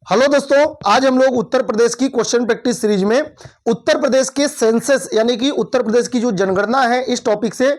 Hello दोस्तों, आज हम लोग उत्तर प्रदेश की क्वेश्चन प्रैक्टिस सीरीज में उत्तर प्रदेश के सेंसस यानी कि उत्तर प्रदेश की जो जनगणना है इस टॉपिक से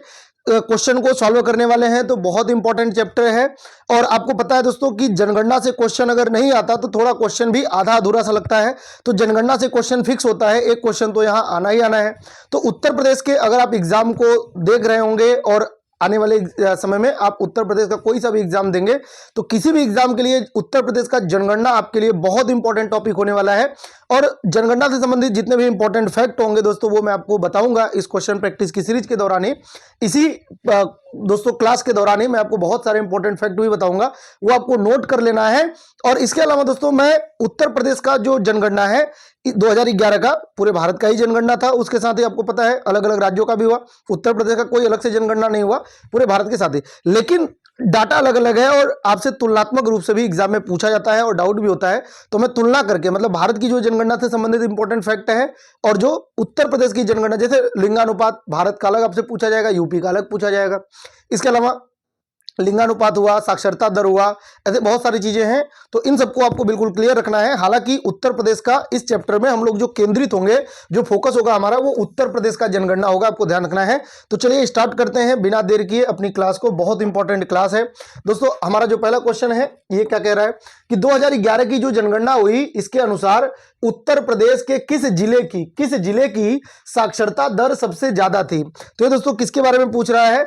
क्वेश्चन को सॉल्व करने वाले हैं। तो बहुत इंपॉर्टेंट चैप्टर है और आपको पता है दोस्तों कि जनगणना से क्वेश्चन अगर नहीं आता तो थोड़ा क्वेश्चन भी आधा अधूरा सा लगता है। तो जनगणना से क्वेश्चन फिक्स होता है, एक क्वेश्चन तो यहाँ आना ही आना है। तो उत्तर प्रदेश के अगर आप एग्जाम को देख रहे होंगे और आने वाले समय में आप उत्तर प्रदेश का कोई सा भी एग्जाम देंगे तो किसी भी एग्जाम के लिए उत्तर प्रदेश का जनगणना आपके लिए बहुत इंपॉर्टेंट टॉपिक होने वाला है। और जनगणना से संबंधित जितने भी इंपॉर्टेंट फैक्ट होंगे दोस्तों वो मैं आपको बताऊंगा इस क्वेश्चन प्रैक्टिस की सीरीज के दौरान ही। इसी दोस्तों क्लास के दौरान ही मैं आपको बहुत सारे इंपॉर्टेंट फैक्ट भी बताऊंगा, वो आपको नोट कर लेना है। और इसके अलावा दोस्तों मैं उत्तर प्रदेश का जो जनगणना है 2011 का पूरे भारत का ही जनगणना था, उसके साथ ही आपको पता है अलग अलग राज्यों का भी हुआ। उत्तर प्रदेश का कोई अलग से जनगणना नहीं हुआ, पूरे भारत के साथ ही, लेकिन डाटा अलग अलग है और आपसे तुलनात्मक रूप से भी एग्जाम में पूछा जाता है और डाउट भी होता है। तो मैं तुलना करके मतलब भारत की जो जनगणना से संबंधित इंपॉर्टेंट फैक्ट है और जो उत्तर प्रदेश की जनगणना, जैसे लिंगानुपात भारत का अलग आपसे पूछा जाएगा, यूपी का अलग पूछा जाएगा, इसके अलावा लिंगानुपात हुआ, साक्षरता दर हुआ, ऐसे बहुत सारी चीजें हैं। तो इन सबको आपको बिल्कुल क्लियर रखना है। हालांकि उत्तर प्रदेश का इस चैप्टर में हम लोग जो केंद्रित होंगे, जो फोकस होगा हमारा, वो उत्तर प्रदेश का जनगणना होगा, आपको ध्यान रखना है। तो चलिए स्टार्ट करते हैं बिना देर किए अपनी क्लास को। बहुत इंपॉर्टेंट क्लास है दोस्तों। हमारा जो पहला क्वेश्चन है ये क्या कह रहा है कि 2011 की जो जनगणना हुई इसके अनुसार उत्तर प्रदेश के किस जिले की साक्षरता दर सबसे ज्यादा थी। तो ये दोस्तों किसके बारे में पूछ रहा है,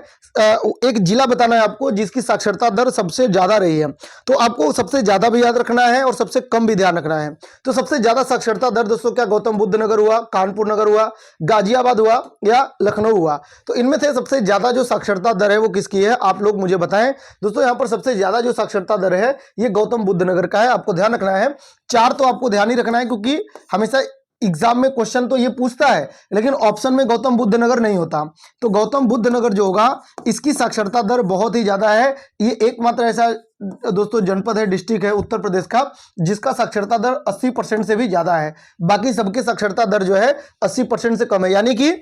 एक जिला बताना है आपको जिसकी साक्षरता दर सबसे ज्यादा रही है। तो आपको सबसे ज्यादा भी याद रखना है और सबसे कम भी ध्यान रखना है। तो सबसे ज्यादा साक्षरता दर दोस्तों क्या गौतम बुद्ध नगर हुआ, कानपुर नगर हुआ, गाजियाबाद हुआ या लखनऊ हुआ। तो इनमें से सबसे ज्यादा जो साक्षरता दर है वो किसकी है, आप लोग मुझे बताएं। दोस्तों यहाँ पर सबसे ज्यादा जो साक्षरता दर है ये गौतम बुद्ध नगर का है, आपको ध्यान रखना है। चार तो आपको ध्यान ही रखना है क्योंकि हमेशा एग्जाम में क्वेश्चन तो ये पूछता है लेकिन ऑप्शन में गौतम बुद्ध नगर नहीं होता। तो गौतम बुद्ध नगर जो होगा इसकी साक्षरता दर बहुत ही ज्यादा है। ये एकमात्र ऐसा दोस्तों जनपद है, डिस्ट्रिक्ट है उत्तर प्रदेश का जिसका साक्षरता दर 80% से भी ज्यादा है। बाकी सबके साक्षरता दर जो है 80% से कम है। यानी कि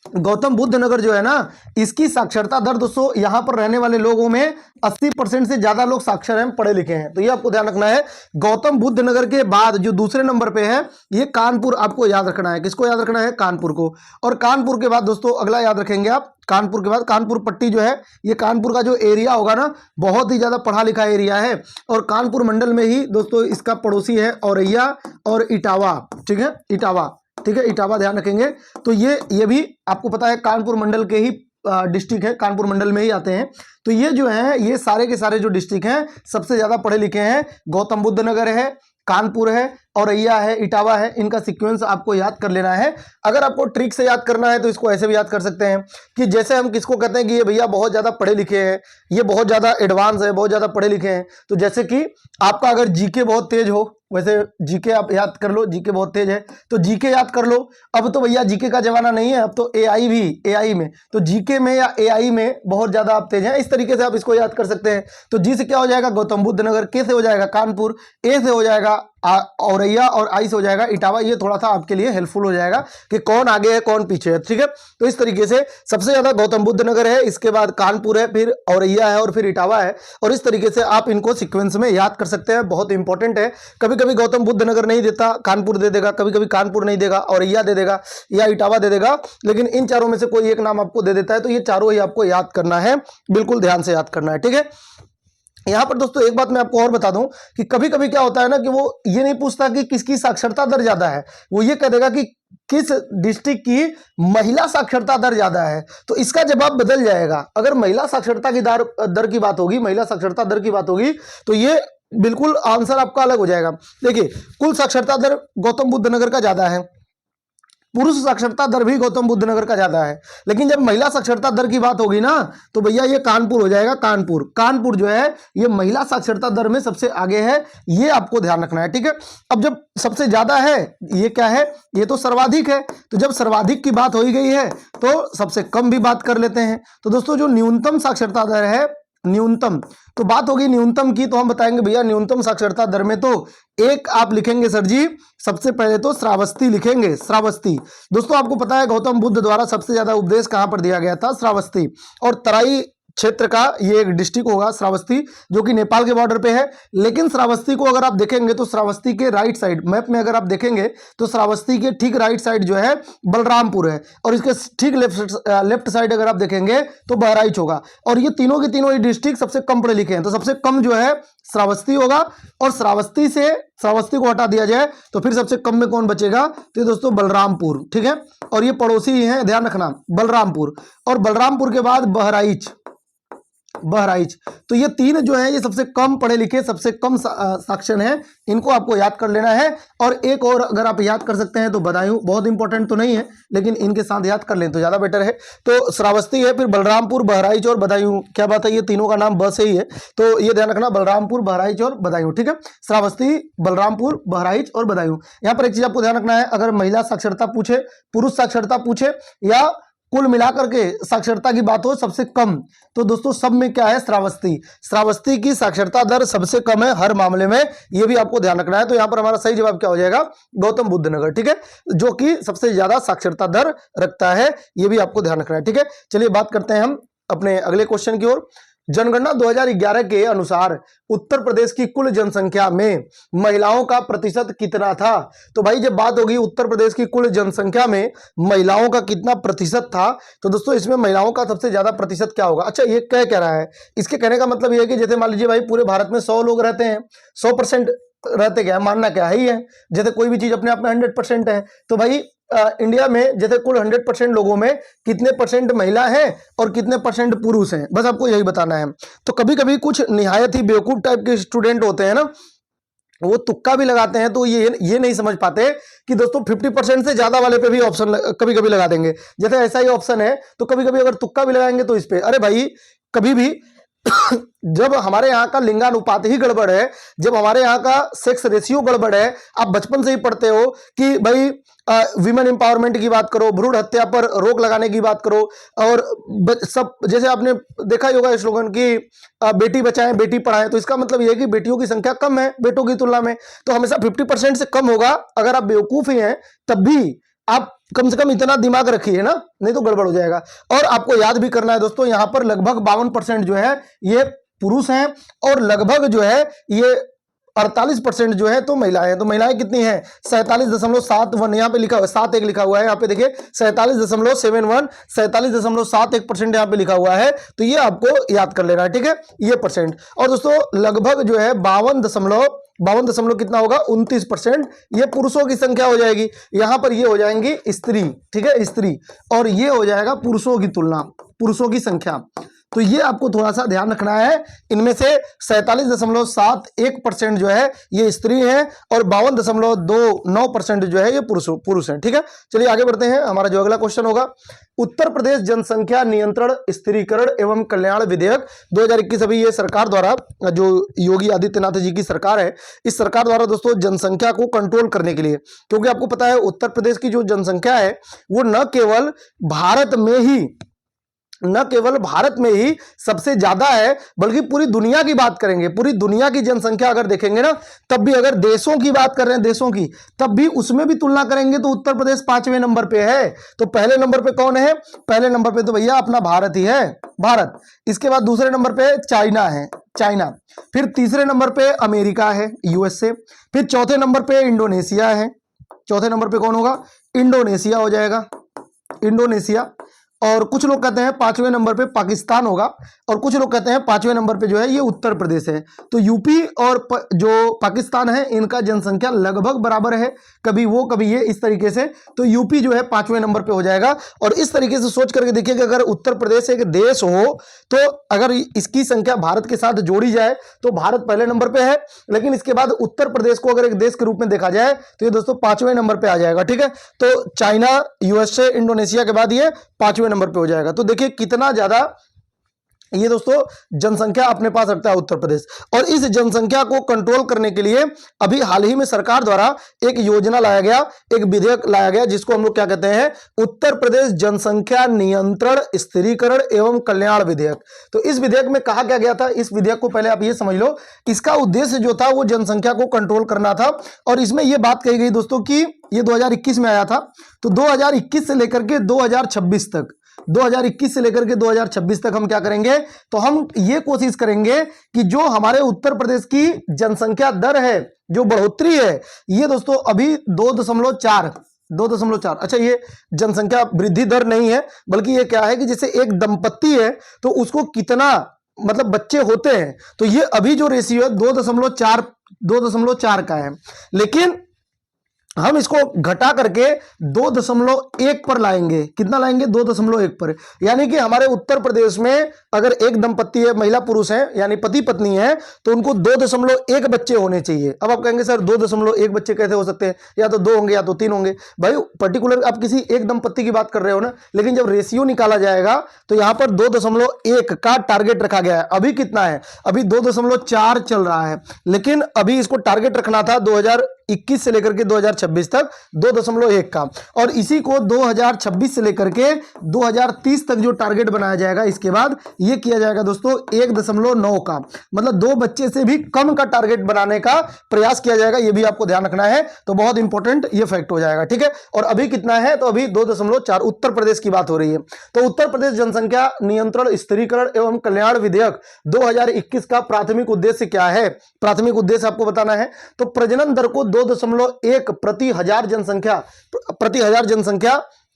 गौतम बुद्ध नगर जो है ना इसकी साक्षरता दर दोस्तों यहां पर रहने वाले लोगों में 80% से ज्यादा लोग साक्षर हैं, पढ़े लिखे हैं। तो ये आपको ध्यान रखना है। गौतम बुद्ध नगर के बाद जो दूसरे नंबर पे है ये कानपुर, आपको याद रखना है। किसको याद रखना है, कानपुर को। और कानपुर के बाद दोस्तों अगला याद रखेंगे आप, कानपुर के बाद कानपुर पट्टी जो है, ये कानपुर का जो एरिया होगा ना बहुत ही ज्यादा पढ़ा लिखा एरिया है। और कानपुर मंडल में ही दोस्तों इसका पड़ोसी है औरैया और इटावा, ठीक है, इटावा, ठीक है, इटावा ध्यान रखेंगे। तो ये भी आपको पता है कानपुर मंडल के ही डिस्ट्रिक्ट है, कानपुर मंडल में ही आते हैं। तो ये जो है ये सारे के सारे जो डिस्ट्रिक्ट हैं सबसे ज्यादा पढ़े लिखे हैं। गौतम बुद्ध नगर है, कानपुर है, औरैया है, इटावा है। इनका सीक्वेंस आपको याद कर लेना है। अगर आपको ट्रिक से याद करना है तो इसको ऐसे भी याद कर सकते हैं कि जैसे हम किसको कहते हैं कि ये भैया बहुत ज्यादा पढ़े लिखे हैं, ये बहुत ज्यादा एडवांस है, बहुत ज्यादा पढ़े लिखे हैं। तो जैसे कि आपका अगर जीके बहुत तेज हो, वैसे जीके आप याद कर लो, जीके बहुत तेज है तो जीके याद कर लो। अब तो भैया जीके का जमाना नहीं है, अब तो एआई में, तो जीके में या एआई में बहुत ज्यादा आप तेज हैं। इस तरीके से आप इसको याद कर सकते हैं। तो जी से क्या हो जाएगा गौतम बुद्ध नगर, के से हो जाएगा कानपुर, ए से हो जाएगा औरैया और आई से हो जाएगा इटावा। ये थोड़ा सा आपके लिए हेल्पफुल हो जाएगा कि कौन आगे है कौन पीछे है, ठीक है। तो इस तरीके से सबसे ज्यादा गौतम बुद्ध नगर है, इसके बाद कानपुर है, फिर औरैया है और फिर इटावा है। और इस तरीके से आप इनको सीक्वेंस में याद कर सकते हैं, बहुत इंपॉर्टेंट है। कभी कभी गौतम बुद्ध नगर नहीं देता, कानपुर दे देगा, कभी कभी कानपुर नहीं देगा, औरैया दे देगा या इटावा दे देगा, लेकिन इन चारों में से कोई एक नाम आपको दे देता है। तो ये चारों ही आपको याद करना है, बिल्कुल ध्यान से याद करना है, ठीक है। यहां पर दोस्तों एक बात मैं आपको और बता दूं कि कभी कभी क्या होता है ना कि वो ये नहीं पूछता कि किसकी साक्षरता दर ज्यादा है, वो ये कह देगा कि किस डिस्ट्रिक्ट की महिला साक्षरता दर ज्यादा है। तो इसका जवाब बदल जाएगा। अगर महिला साक्षरता की दर की बात होगी, महिला साक्षरता दर की बात होगी तो ये बिल्कुल आंसर आपका अलग हो जाएगा। देखिए कुल साक्षरता दर गौतम बुद्ध नगर का ज्यादा है, पुरुष साक्षरता दर भी गौतम बुद्ध नगर का ज्यादा है, लेकिन जब महिला साक्षरता दर की बात होगी ना तो भैया ये कानपुर हो जाएगा। कानपुर जो है ये महिला साक्षरता दर में सबसे आगे है, ये आपको ध्यान रखना है, ठीक है। अब जब सबसे ज्यादा है ये क्या है, ये तो सर्वाधिक है। तो जब सर्वाधिक की बात हो ही गई है तो सबसे कम भी बात कर लेते हैं। तो दोस्तों जो न्यूनतम साक्षरता दर है, न्यूनतम, तो बात होगी न्यूनतम की, तो हम बताएंगे भैया न्यूनतम साक्षरता दर में तो एक आप लिखेंगे सर जी, सबसे पहले तो श्रावस्ती लिखेंगे, श्रावस्ती। दोस्तों आपको पता है गौतम बुद्ध द्वारा सबसे ज्यादा उपदेश कहां पर दिया गया था, श्रावस्ती। और तराई क्षेत्र का ये एक डिस्ट्रिक्ट होगा श्रावस्ती, जो कि नेपाल के बॉर्डर पे है। लेकिन श्रावस्ती को अगर आप देखेंगे तो श्रावस्ती के राइट साइड मैप में अगर आप देखेंगे तो श्रावस्ती के ठीक राइट साइड जो है बलरामपुर है, और इसके ठीक लेफ्ट साइड अगर आप देखेंगे तो बहराइच होगा। और ये तीनों के तीनों ही डिस्ट्रिक्ट सबसे कम पढ़े लिखे हैं, तो सबसे कम जो है श्रावस्ती होगा। और श्रावस्ती को हटा दिया जाए तो फिर सबसे कम में कौन बचेगा, तो ये दोस्तों बलरामपुर, ठीक है। और ये पड़ोसी ही है, ध्यान रखना, बलरामपुर। और बलरामपुर के बाद बहराइच। तो ये तीन जो है ये सबसे कम पढ़े लिखे, सबसे कम साक्षर हैं, इनको आपको याद कर लेना है। और एक और अगर आप याद कर सकते हैं तो बदायूं, बहुत इंपॉर्टेंट तो नहीं है लेकिन इनके साथ याद कर लें तो ज्यादा बेटर है। तो श्रावस्ती है, फिर बलरामपुर, बहराइच और बदायूं। क्या बात है, ये तीनों का नाम ब से ही है, तो ये ध्यान रखना, बलरामपुर, बहराइच और बदायूं, ठीक है। श्रावस्ती, बलरामपुर, बहराइच और बदायूं। यहाँ पर एक चीज आपको ध्यान रखना है, अगर महिला साक्षरता पूछे, पुरुष साक्षरता पूछे या कुल मिलाकर के साक्षरता की बात हो सबसे कम, तो दोस्तों सब में क्या है, श्रावस्ती की साक्षरता दर सबसे कम है हर मामले में, ये भी आपको ध्यान रखना है। तो यहां पर हमारा सही जवाब क्या हो जाएगा, गौतम बुद्ध नगर, ठीक है, जो कि सबसे ज्यादा साक्षरता दर रखता है, ये भी आपको ध्यान रखना है, ठीक है। चलिए बात करते हैं हम अपने अगले क्वेश्चन की ओर। जनगणना 2011 के अनुसार उत्तर प्रदेश की कुल जनसंख्या में महिलाओं का प्रतिशत कितना था। तो भाई जब बात होगी उत्तर प्रदेश की कुल जनसंख्या में महिलाओं का कितना प्रतिशत था, तो दोस्तों इसमें महिलाओं का सबसे ज्यादा प्रतिशत क्या होगा। अच्छा, ये क्या कह रहा है, इसके कहने का मतलब ये है कि जैसे मान लीजिए भाई पूरे भारत में 100 लोग रहते हैं, 100% रहते, क्या मानना क्या है ही है, जैसे कोई भी चीज अपने आप में 100% है, तो भाई इंडिया में जैसे कुल 100% लोगों में कितने परसेंट महिला हैं और कितने परसेंट पुरुष हैं, बस आपको यही बताना है। तो कभी कभी कुछ निहायत ही बेवकूफ टाइप के स्टूडेंट होते हैं ना, वो तुक्का भी लगाते हैं, तो ये नहीं समझ पाते कि दोस्तों 50% से ज्यादा वाले पे भी ऑप्शन कभी कभी लगा देंगे। जैसे ऐसा ही ऑप्शन है तो कभी कभी अगर तुक्का भी लगाएंगे तो इस पे, अरे भाई कभी भी जब हमारे यहाँ का लिंगानुपात ही गड़बड़ है, जब हमारे यहाँ का सेक्स रेशियो गड़बड़ है, आप बचपन से ही पढ़ते हो कि भाई विमेन एम्पावरमेंट की बात करो, भ्रूण हत्या पर रोक लगाने की बात करो, और सब जैसे आपने देखा ही होगा स्लोगन की बेटी बचाएं बेटी पढ़ाएं, तो इसका मतलब यह है कि बेटियों की संख्या कम है बेटों की तुलना में, तो हमेशा 50% से कम होगा। अगर आप बेवकूफ ही हैं तब भी आप कम से कम इतना दिमाग रखिए ना, नहीं तो गड़बड़ हो जाएगा। और आपको याद भी करना है दोस्तों, यहां पर लगभग 52% जो है ये पुरुष हैं और लगभग जो है ये 48% जो है तो महिलाएं हैं। तो महिलाएं कितनी हैं, 47.71, यहाँ पे लिखा हुआ है 71 लिखा हुआ है, यहाँ पे देखिए 47.71, 47.71% यहाँ पे लिखा हुआ है, तो ये आपको याद कर लेना है, ठीक है, ये परसेंट। और दोस्तों लगभग जो है 52 कितना होगा, 29% ये पुरुषों की संख्या हो जाएगी। यहां पर ये हो जाएंगी स्त्री, ठीक है, स्त्री, और ये हो जाएगा पुरुषों की तुलना, पुरुषों की संख्या। तो ये आपको थोड़ा सा ध्यान रखना है, इनमें से 47.71% जो है ये स्त्री है और 52.29% जो है ये पुरुष है, ठीक है। चलिए आगे बढ़ते हैं, हमारा जो अगला क्वेश्चन होगा, उत्तर प्रदेश जनसंख्या नियंत्रण, स्थिरीकरण एवं कल्याण विधेयक 2021, अभी ये सरकार द्वारा, जो योगी आदित्यनाथ जी की सरकार है, इस सरकार द्वारा दोस्तों जनसंख्या को कंट्रोल करने के लिए, क्योंकि आपको पता है उत्तर प्रदेश की जो जनसंख्या है वो न केवल भारत में ही सबसे ज्यादा है, बल्कि पूरी दुनिया की बात करेंगे, पूरी दुनिया की जनसंख्या अगर देखेंगे ना, तब भी अगर देशों की बात कर रहे हैं, देशों की, तब भी उसमें भी तुलना करेंगे तो उत्तर प्रदेश 5वें नंबर पे है। तो पहले नंबर पे कौन है, पहले नंबर पे तो भैया अपना भारत ही है, भारत। इसके बाद दूसरे नंबर पे चाइना है, चाइना। फिर तीसरे नंबर पे अमेरिका है, यूएसए। फिर चौथे नंबर पे इंडोनेशिया है, चौथे नंबर पे कौन होगा, इंडोनेशिया हो जाएगा, इंडोनेशिया। और कुछ लोग कहते हैं 5वें नंबर पे पाकिस्तान होगा, और कुछ लोग कहते हैं 5वें नंबर पे जो है ये उत्तर प्रदेश है। तो यूपी और जो पाकिस्तान है इनका जनसंख्या लगभग बराबर है, कभी वो कभी ये, इस तरीके से। तो यूपी जो है 5वें नंबर पे हो जाएगा। और इस तरीके से सोच करके देखिए कि अगर उत्तर प्रदेश एक देश हो तो अगर इसकी संख्या भारत के साथ जोड़ी जाए तो भारत पहले नंबर पे है, लेकिन इसके बाद उत्तर प्रदेश को अगर एक देश के रूप में देखा जाए तो ये दोस्तों 5वें नंबर पे आ जाएगा, ठीक है। तो चाइना, यूएसए, इंडोनेशिया के बाद ये 5वें नंबर पे हो जाएगा। तो देखिए कितना ज्यादा ये दोस्तों जनसंख्या अपने पास रखता है उत्तर प्रदेश। और इस जनसंख्या को कंट्रोल करने के लिए अभी हाल ही में सरकार द्वारा एक योजना लाया गया, एक विधेयक लाया गया, जिसको हम लोग क्या कहते हैं, उत्तर प्रदेश जनसंख्या नियंत्रण, स्थिरीकरण एवं कल्याण विधेयक। तो इस विधेयक में कहा क्या गया था, इस विधेयक को पहले आप ये समझ लो, इसका उद्देश्य जो था वो जनसंख्या को कंट्रोल करना था। और इसमें यह बात कही गई दोस्तों कि ये 2021 में आया था, तो 2021 से लेकर के 2026 तक 2021 से लेकर के 2026 तक हम क्या करेंगे, तो हम ये कोशिश करेंगे कि जो हमारे उत्तर प्रदेश की जनसंख्या दर है, जो बढ़ोतरी है, ये दोस्तों अभी 2.4। अच्छा, ये जनसंख्या वृद्धि दर नहीं है, बल्कि ये क्या है कि जैसे एक दंपत्ति है तो उसको कितना मतलब बच्चे होते हैं, तो ये अभी जो रेशियो है 2.4 का है, लेकिन हम इसको घटा करके 2.1 पर लाएंगे। कितना लाएंगे? 2.1 पर। यानी कि हमारे उत्तर प्रदेश में अगर एक दंपत्ति है, महिला पुरुष है, यानी पति पत्नी है, तो उनको 2.1 बच्चे होने चाहिए। अब आप कहेंगे सर 2.1 बच्चे कैसे हो सकते हैं, या तो 2 होंगे या तो 3 होंगे। भाई पर्टिकुलर आप किसी एक दंपत्ति की बात कर रहे हो ना, लेकिन जब रेशियो निकाला जाएगा तो यहां पर 2.1 का टारगेट रखा गया है। अभी कितना है? अभी 2.4 चल रहा है, लेकिन अभी इसको टारगेट रखना था 2021 से लेकर के 2026 तक 2.1 का, और इसी को 2026 से लेकर के 2030 तक जो टारगेट बनाया जाएगा, इसके बाद ये किया जाएगा दोस्तों 1.9 का, मतलब 2 बच्चे से भी कम का टारगेट बनाने का प्रयास किया जाएगा। ये भी आपको ध्यान रखना है, तो बहुत इंपॉर्टेंट ये फैक्ट हो जाएगा, ठीक है। और अभी कितना है? तो अभी 2.4। उत्तर प्रदेश की बात हो रही है, तो उत्तर प्रदेश जनसंख्या नियंत्रण, स्थिरीकरण एवं कल्याण विधेयक 2021 का प्राथमिक उद्देश्य क्या है? प्राथमिक उद्देश्य आपको बताना है। तो प्रजनन दर को 2.1 प्रति हजार जनसंख्या,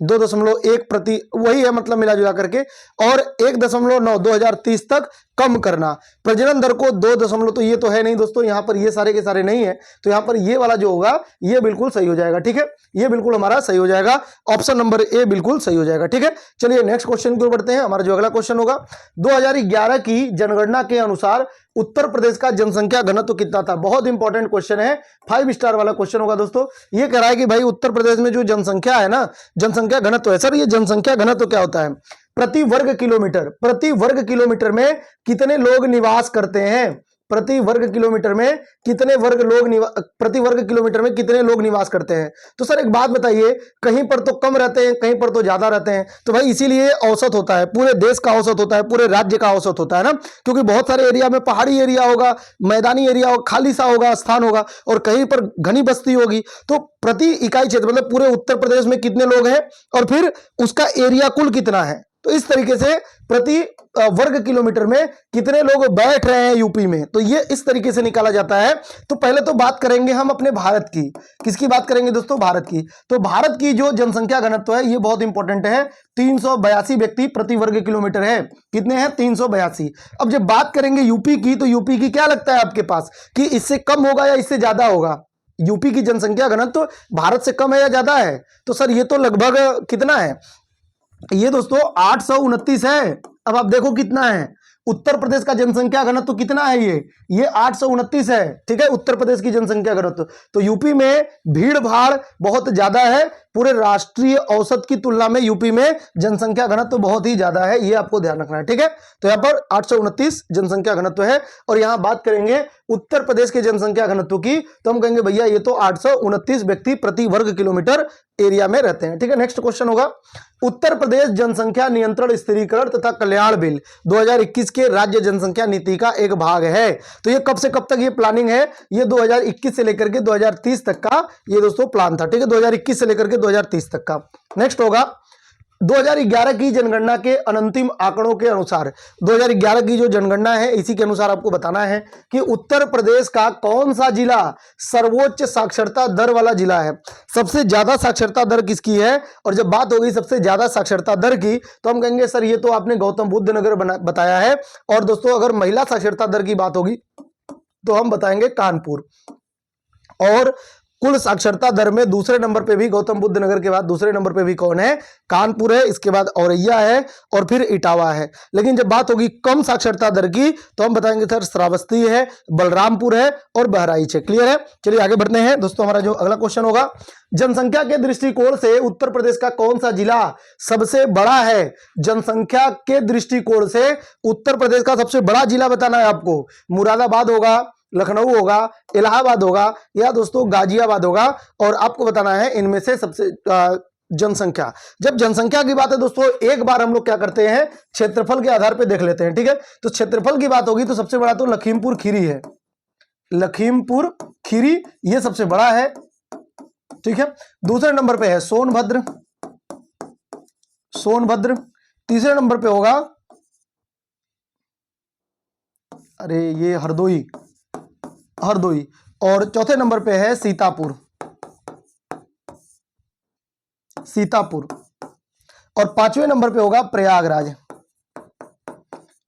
2.1 प्रति, वही है मतलब मिला जुला करके, और 1.9 2030 तक कम करना। प्रजनन दर को 2 तो ये तो है नहीं दोस्तों, यहां पर ये सारे के सारे नहीं है, तो यहां पर ये वाला जो होगा ये बिल्कुल सही हो जाएगा, ठीक है। ये बिल्कुल हमारा सही हो जाएगा, ऑप्शन नंबर ए बिल्कुल सही हो जाएगा, ठीक है। चलिए नेक्स्ट क्वेश्चन की ओर बढ़ते हैं। हमारा जो अगला क्वेश्चन होगा, 2011 की जनगणना के अनुसार उत्तर प्रदेश का जनसंख्या घनत्व कितना था? बहुत इंपॉर्टेंट क्वेश्चन है, 5 स्टार वाला क्वेश्चन होगा दोस्तों। ये कह रहा है कि भाई उत्तर प्रदेश में जो जनसंख्या है ना, जनसंख्या घनत्व है। सर ये जनसंख्या घनत्व क्या होता है? प्रति वर्ग किलोमीटर में कितने लोग निवास करते हैं? प्रति वर्ग किलोमीटर में कितने प्रति वर्ग किलोमीटर में कितने लोग निवास करते हैं? तो सर एक बात बताइए, कहीं पर तो कम रहते हैं, कहीं पर तो ज्यादा रहते हैं, तो भाई इसीलिए औसत होता है, पूरे देश का औसत होता है, पूरे राज्य का औसत होता है ना, क्योंकि बहुत सारे एरिया में पहाड़ी एरिया होगा, मैदानी एरिया होगा, खाली सा होगा, स्थान होगा, और कहीं पर घनी बस्ती होगी। तो प्रति इकाई क्षेत्र मतलब पूरे उत्तर प्रदेश में कितने लोग हैं और फिर उसका एरिया कुल कितना है, तो इस तरीके से प्रति वर्ग किलोमीटर में कितने लोग बैठ रहे हैं यूपी में, तो ये इस तरीके से निकाला जाता है। तो पहले तो बात करेंगे हम अपने भारत की। किसकी बात करेंगे दोस्तों? भारत की। तो भारत की जो जनसंख्या घनत्व है ये बहुत इंपॉर्टेंट है, 382 व्यक्ति प्रति वर्ग किलोमीटर है। कितने हैं? 382। अब जब बात करेंगे यूपी की, तो यूपी की क्या लगता है आपके पास कि इससे कम होगा या इससे ज्यादा होगा? यूपी की जनसंख्या घनत्व भारत से कम है या ज्यादा है? तो सर ये तो लगभग कितना है? ये दोस्तों 829 है। अब आप देखो कितना है, उत्तर प्रदेश का जनसंख्या घनत्व कितना है? ये 829 है, ठीक है, उत्तर प्रदेश की जनसंख्या घनत्व। तो यूपी में भीड़ भाड़ बहुत ज्यादा है, पूरे राष्ट्रीय औसत की तुलना में यूपी में जनसंख्या घनत्व बहुत ही ज्यादा है, ये आपको ध्यान रखना है, ठीक है। तो यहां पर 829 जनसंख्या घनत्व है, और यहां बात करेंगे उत्तर प्रदेश के जनसंख्या घनत्व की, तो हम कहेंगे भैया ये तो 829 व्यक्ति प्रति वर्ग किलोमीटर एरिया में रहते हैं, ठीक है। नेक्स्ट क्वेश्चन होगा, उत्तर प्रदेश जनसंख्या नियंत्रण, स्थिरीकरण तथा कल्याण बिल 2021 के राज्य जनसंख्या नीति का एक भाग है। तो ये कब से कब तक ये प्लानिंग है? ये 2021 से लेकर के 2030 तक का ये दोस्तों प्लान था, ठीक है, 2021 से लेकर के 2030 तक का। नेक्स्ट होगा 2011 की जनगणना के अंतिम आंकड़ों के अनुसार, 2011 की जो जनगणना है इसी के अनुसार आपको बताना है कि उत्तर प्रदेश का कौन सा जिला सर्वोच्च साक्षरता दर वाला जिला है। सबसे ज्यादा साक्षरता दर किसकी है? और जब बात होगी सबसे ज्यादा साक्षरता दर की, तो हम कहेंगे सर ये तो आपने गौतम बुद्ध नगर बताया है। और दोस्तों अगर महिला साक्षरता दर की बात होगी तो हम बताएंगे कानपुर। और कुल साक्षरता दर में दूसरे नंबर पे भी गौतम बुद्ध नगर के बाद दूसरे नंबर पे भी कौन है? कानपुर है, इसके बाद औरैया है, और फिर इटावा है। लेकिन जब बात होगी कम साक्षरता दर की, तो हम बताएंगे सर श्रावस्ती है, बलरामपुर है और बहराइच है। क्लियर है? चलिए आगे बढ़ते हैं दोस्तों। हमारा जो अगला क्वेश्चन होगा, जनसंख्या के दृष्टिकोण से उत्तर प्रदेश का कौन सा जिला सबसे बड़ा है? जनसंख्या के दृष्टिकोण से उत्तर प्रदेश का सबसे बड़ा जिला बताना है आपको। मुरादाबाद होगा, लखनऊ होगा, इलाहाबाद होगा, या दोस्तों गाजियाबाद होगा, और आपको बताना है इनमें से सबसे जनसंख्या। जब जनसंख्या की बात है दोस्तों, एक बार हम लोग क्या करते हैं, क्षेत्रफल के आधार पे देख लेते हैं, ठीक है। तो क्षेत्रफल की बात होगी तो सबसे बड़ा तो लखीमपुर खीरी है, लखीमपुर खीरी ये सबसे बड़ा है, ठीक है। दूसरे नंबर पे है सोनभद्र, तीसरे नंबर पे होगा, अरे ये हरदोई, हरदोई। और चौथे नंबर पे है सीतापुर, सीतापुर। और पांचवें नंबर पे होगा प्रयागराज,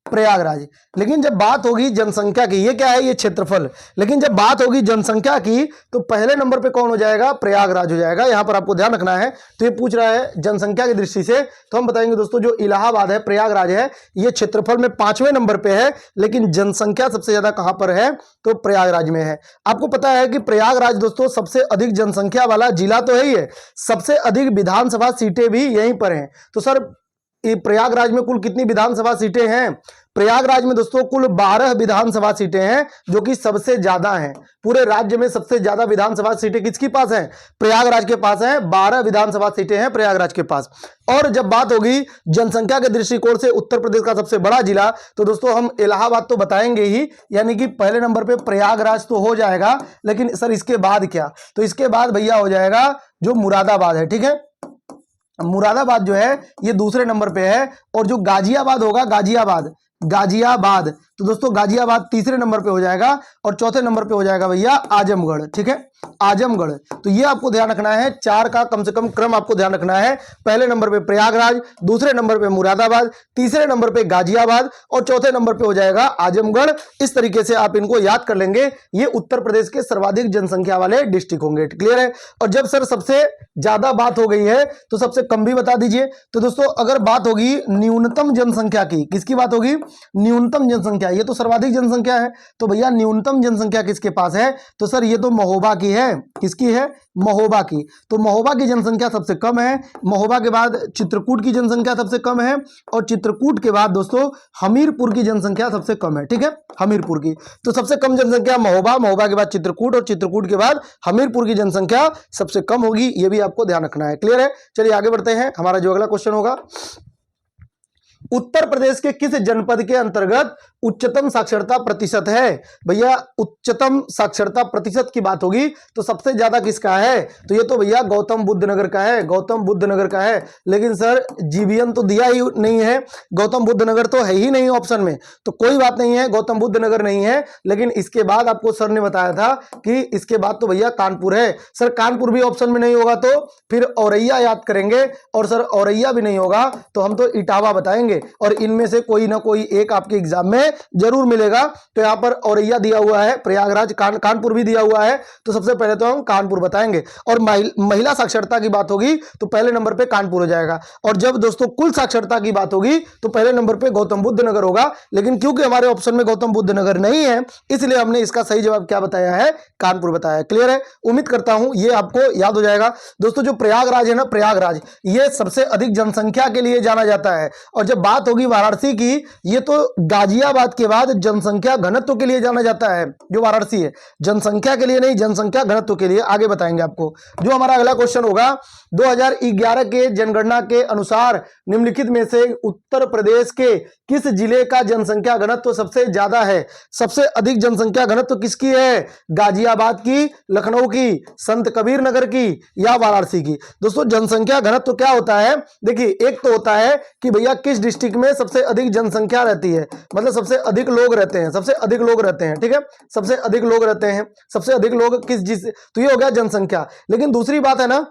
प्रयागराज। लेकिन जब बात होगी जनसंख्या की, ये क्या है, ये क्षेत्रफल, लेकिन जब बात होगी जनसंख्या की तो पहले नंबर पे कौन हो जाएगा, प्रयागराज हो जाएगा। यहां पर आपको ध्यान रखना है। तो ये पूछ रहा है जनसंख्या की दृष्टि से, तो हम बताएंगे दोस्तों जो इलाहाबाद है, प्रयागराज है, ये क्षेत्रफल में पांचवें नंबर पे है, लेकिन जनसंख्या सबसे ज्यादा कहां पर है, तो प्रयागराज में है। आपको पता है कि प्रयागराज दोस्तों सबसे अधिक जनसंख्या वाला जिला तो है ही है, सबसे अधिक विधानसभा सीटें भी यहीं पर हैं। तो सर ये प्रयागराज में कुल कितनी विधानसभा सीटें हैं, प्रयागराज में दोस्तों कुल 12 विधानसभा सीटें हैं, जो कि सबसे ज्यादा हैं। पूरे राज्य में सबसे ज्यादा विधानसभा सीटें किसके पास हैं, प्रयागराज के पास हैं, 12 विधानसभा सीटें हैं प्रयागराज के पास। और जब बात होगी जनसंख्या के दृष्टिकोण से उत्तर प्रदेश का सबसे बड़ा जिला, तो दोस्तों हम इलाहाबाद तो बताएंगे ही, यानी कि पहले नंबर पे प्रयागराज तो हो जाएगा, लेकिन सर इसके बाद क्या, तो इसके बाद भैया हो जाएगा जो मुरादाबाद है, ठीक है। मुरादाबाद जो है ये दूसरे नंबर पे है। और जो गाजियाबाद होगा, गाजियाबाद, गाजियाबाद, तो दोस्तों गाजियाबाद तीसरे नंबर पे हो जाएगा। और चौथे नंबर पे हो जाएगा भैया आजमगढ़, ठीक है, आजमगढ़। तो ये आपको ध्यान रखना है, चार का कम से कम क्रम आपको ध्यान रखना है। पहले नंबर पे प्रयागराज, दूसरे नंबर पे मुरादाबाद, तीसरे नंबर पे गाजियाबाद और चौथे नंबर पे हो जाएगा आजमगढ़। इस तरीके से आप इनको याद कर लेंगे। ये उत्तर प्रदेश के सर्वाधिक जनसंख्या वाले डिस्ट्रिक्ट होंगे, क्लियर है। और जब सर सबसे ज्यादा बात हो गई है तो सबसे कम भी बता दीजिए। तो दोस्तों अगर बात होगी न्यूनतम जनसंख्या की, किसकी बात होगी, न्यूनतम जनसंख्या, ये तो सर्वाधिक जनसंख्या है, तो भैया न्यूनतम जनसंख्या किसके पास है, तो सर ये तो महोबा की है, किसकी है, महोबा की। तो महोबा की जनसंख्या सबसे कम है। महोबा के बाद चित्रकूट की जनसंख्या सबसे कम है। और चित्रकूट के बाद दोस्तों हमीरपुर की जनसंख्या सबसे कम है, ठीक है, हमीरपुर की। तो सबसे कम जनसंख्या महोबा, महोबा के बाद चित्रकूट और चित्रकूट के बाद हमीरपुर की जनसंख्या सबसे कम होगी, ये भी आपको ध्यान रखना है, क्लियर है। चलिए आगे बढ़ते हैं। हमारा जो अगला क्वेश्चन होगा, उत्तर प्रदेश के किस जनपद के अंतर्गत उच्चतम साक्षरता प्रतिशत है। भैया उच्चतम साक्षरता प्रतिशत की बात होगी तो सबसे ज्यादा किसका है, तो ये तो भैया गौतम बुद्ध नगर का है, गौतम बुद्ध नगर का है। लेकिन सर जीबीएन तो दिया ही नहीं है, गौतम बुद्ध नगर तो है ही नहीं ऑप्शन में, तो कोई बात नहीं है, गौतम बुद्ध नगर नहीं है। लेकिन इसके बाद आपको सर ने बताया था कि इसके बाद तो भैया कानपुर है। सर कानपुर भी ऑप्शन में नहीं होगा तो फिर औरैया याद करेंगे, और सर औरैया भी नहीं होगा तो हम तो इटावा बताएंगे। और इनमें से कोई ना कोई एक आपके एग्जाम में जरूर मिलेगा। तो यहां पर औरैया दिया हुआ है, प्रयागराज, कानपुर भी दिया हुआ है, तो सबसे पहले तो हम कानपुर बताएंगे। और महिला साक्षरता की बात होगी तो पहले नंबर पे कानपुर हो जाएगा। और जब दोस्तों कुल साक्षरता की बात होगी तो पहले नंबर पे गौतम बुद्ध नगर होगा। लेकिन क्योंकि हमारे ऑप्शन में गौतम बुद्ध नगर नहीं है, इसलिए हमने इसका सही जवाब क्या बताया है, कानपुर बताया है, क्लियर है। उम्मीद करता हूं ये आपको याद हो जाएगा। दोस्तों जो प्रयागराज है ना, प्रयागराज ये सबसे अधिक जनसंख्या के लिए जाना जाता है। और जब बात होगी वाराणसी की, ये तो गाजियाबाद के बाद जनसंख्या घनत्व के लिए जाना जाता है। जो वाराणसी है जनसंख्या के लिए नहीं, जनसंख्या घनत्व के लिए, आगे बताएंगे आपको। जो हमारा अगला क्वेश्चन होगा, 2011 के जनगणना के अनुसार निम्नलिखित में से उत्तर प्रदेश के किस जिले का जनसंख्या घनत्व सबसे ज्यादा है। सबसे अधिक जनसंख्या घनत्व किसकी है, गाजियाबाद की, लखनऊ की, संत कबीर नगर की या वाराणसी की। दोस्तों जनसंख्या घनत्व क्या होता है, देखिए एक तो होता है कि भैया किस डिस्ट्रिक्ट में सबसे अधिक जनसंख्या रहती है, मतलब सबसे अधिक लोग रहते हैं, सबसे अधिक लोग रहते हैं, ठीक है, सबसे अधिक लोग रहते हैं, सबसे अधिक लोग किस जिस, तो ये हो गया जनसंख्या। लेकिन दूसरी बात है ना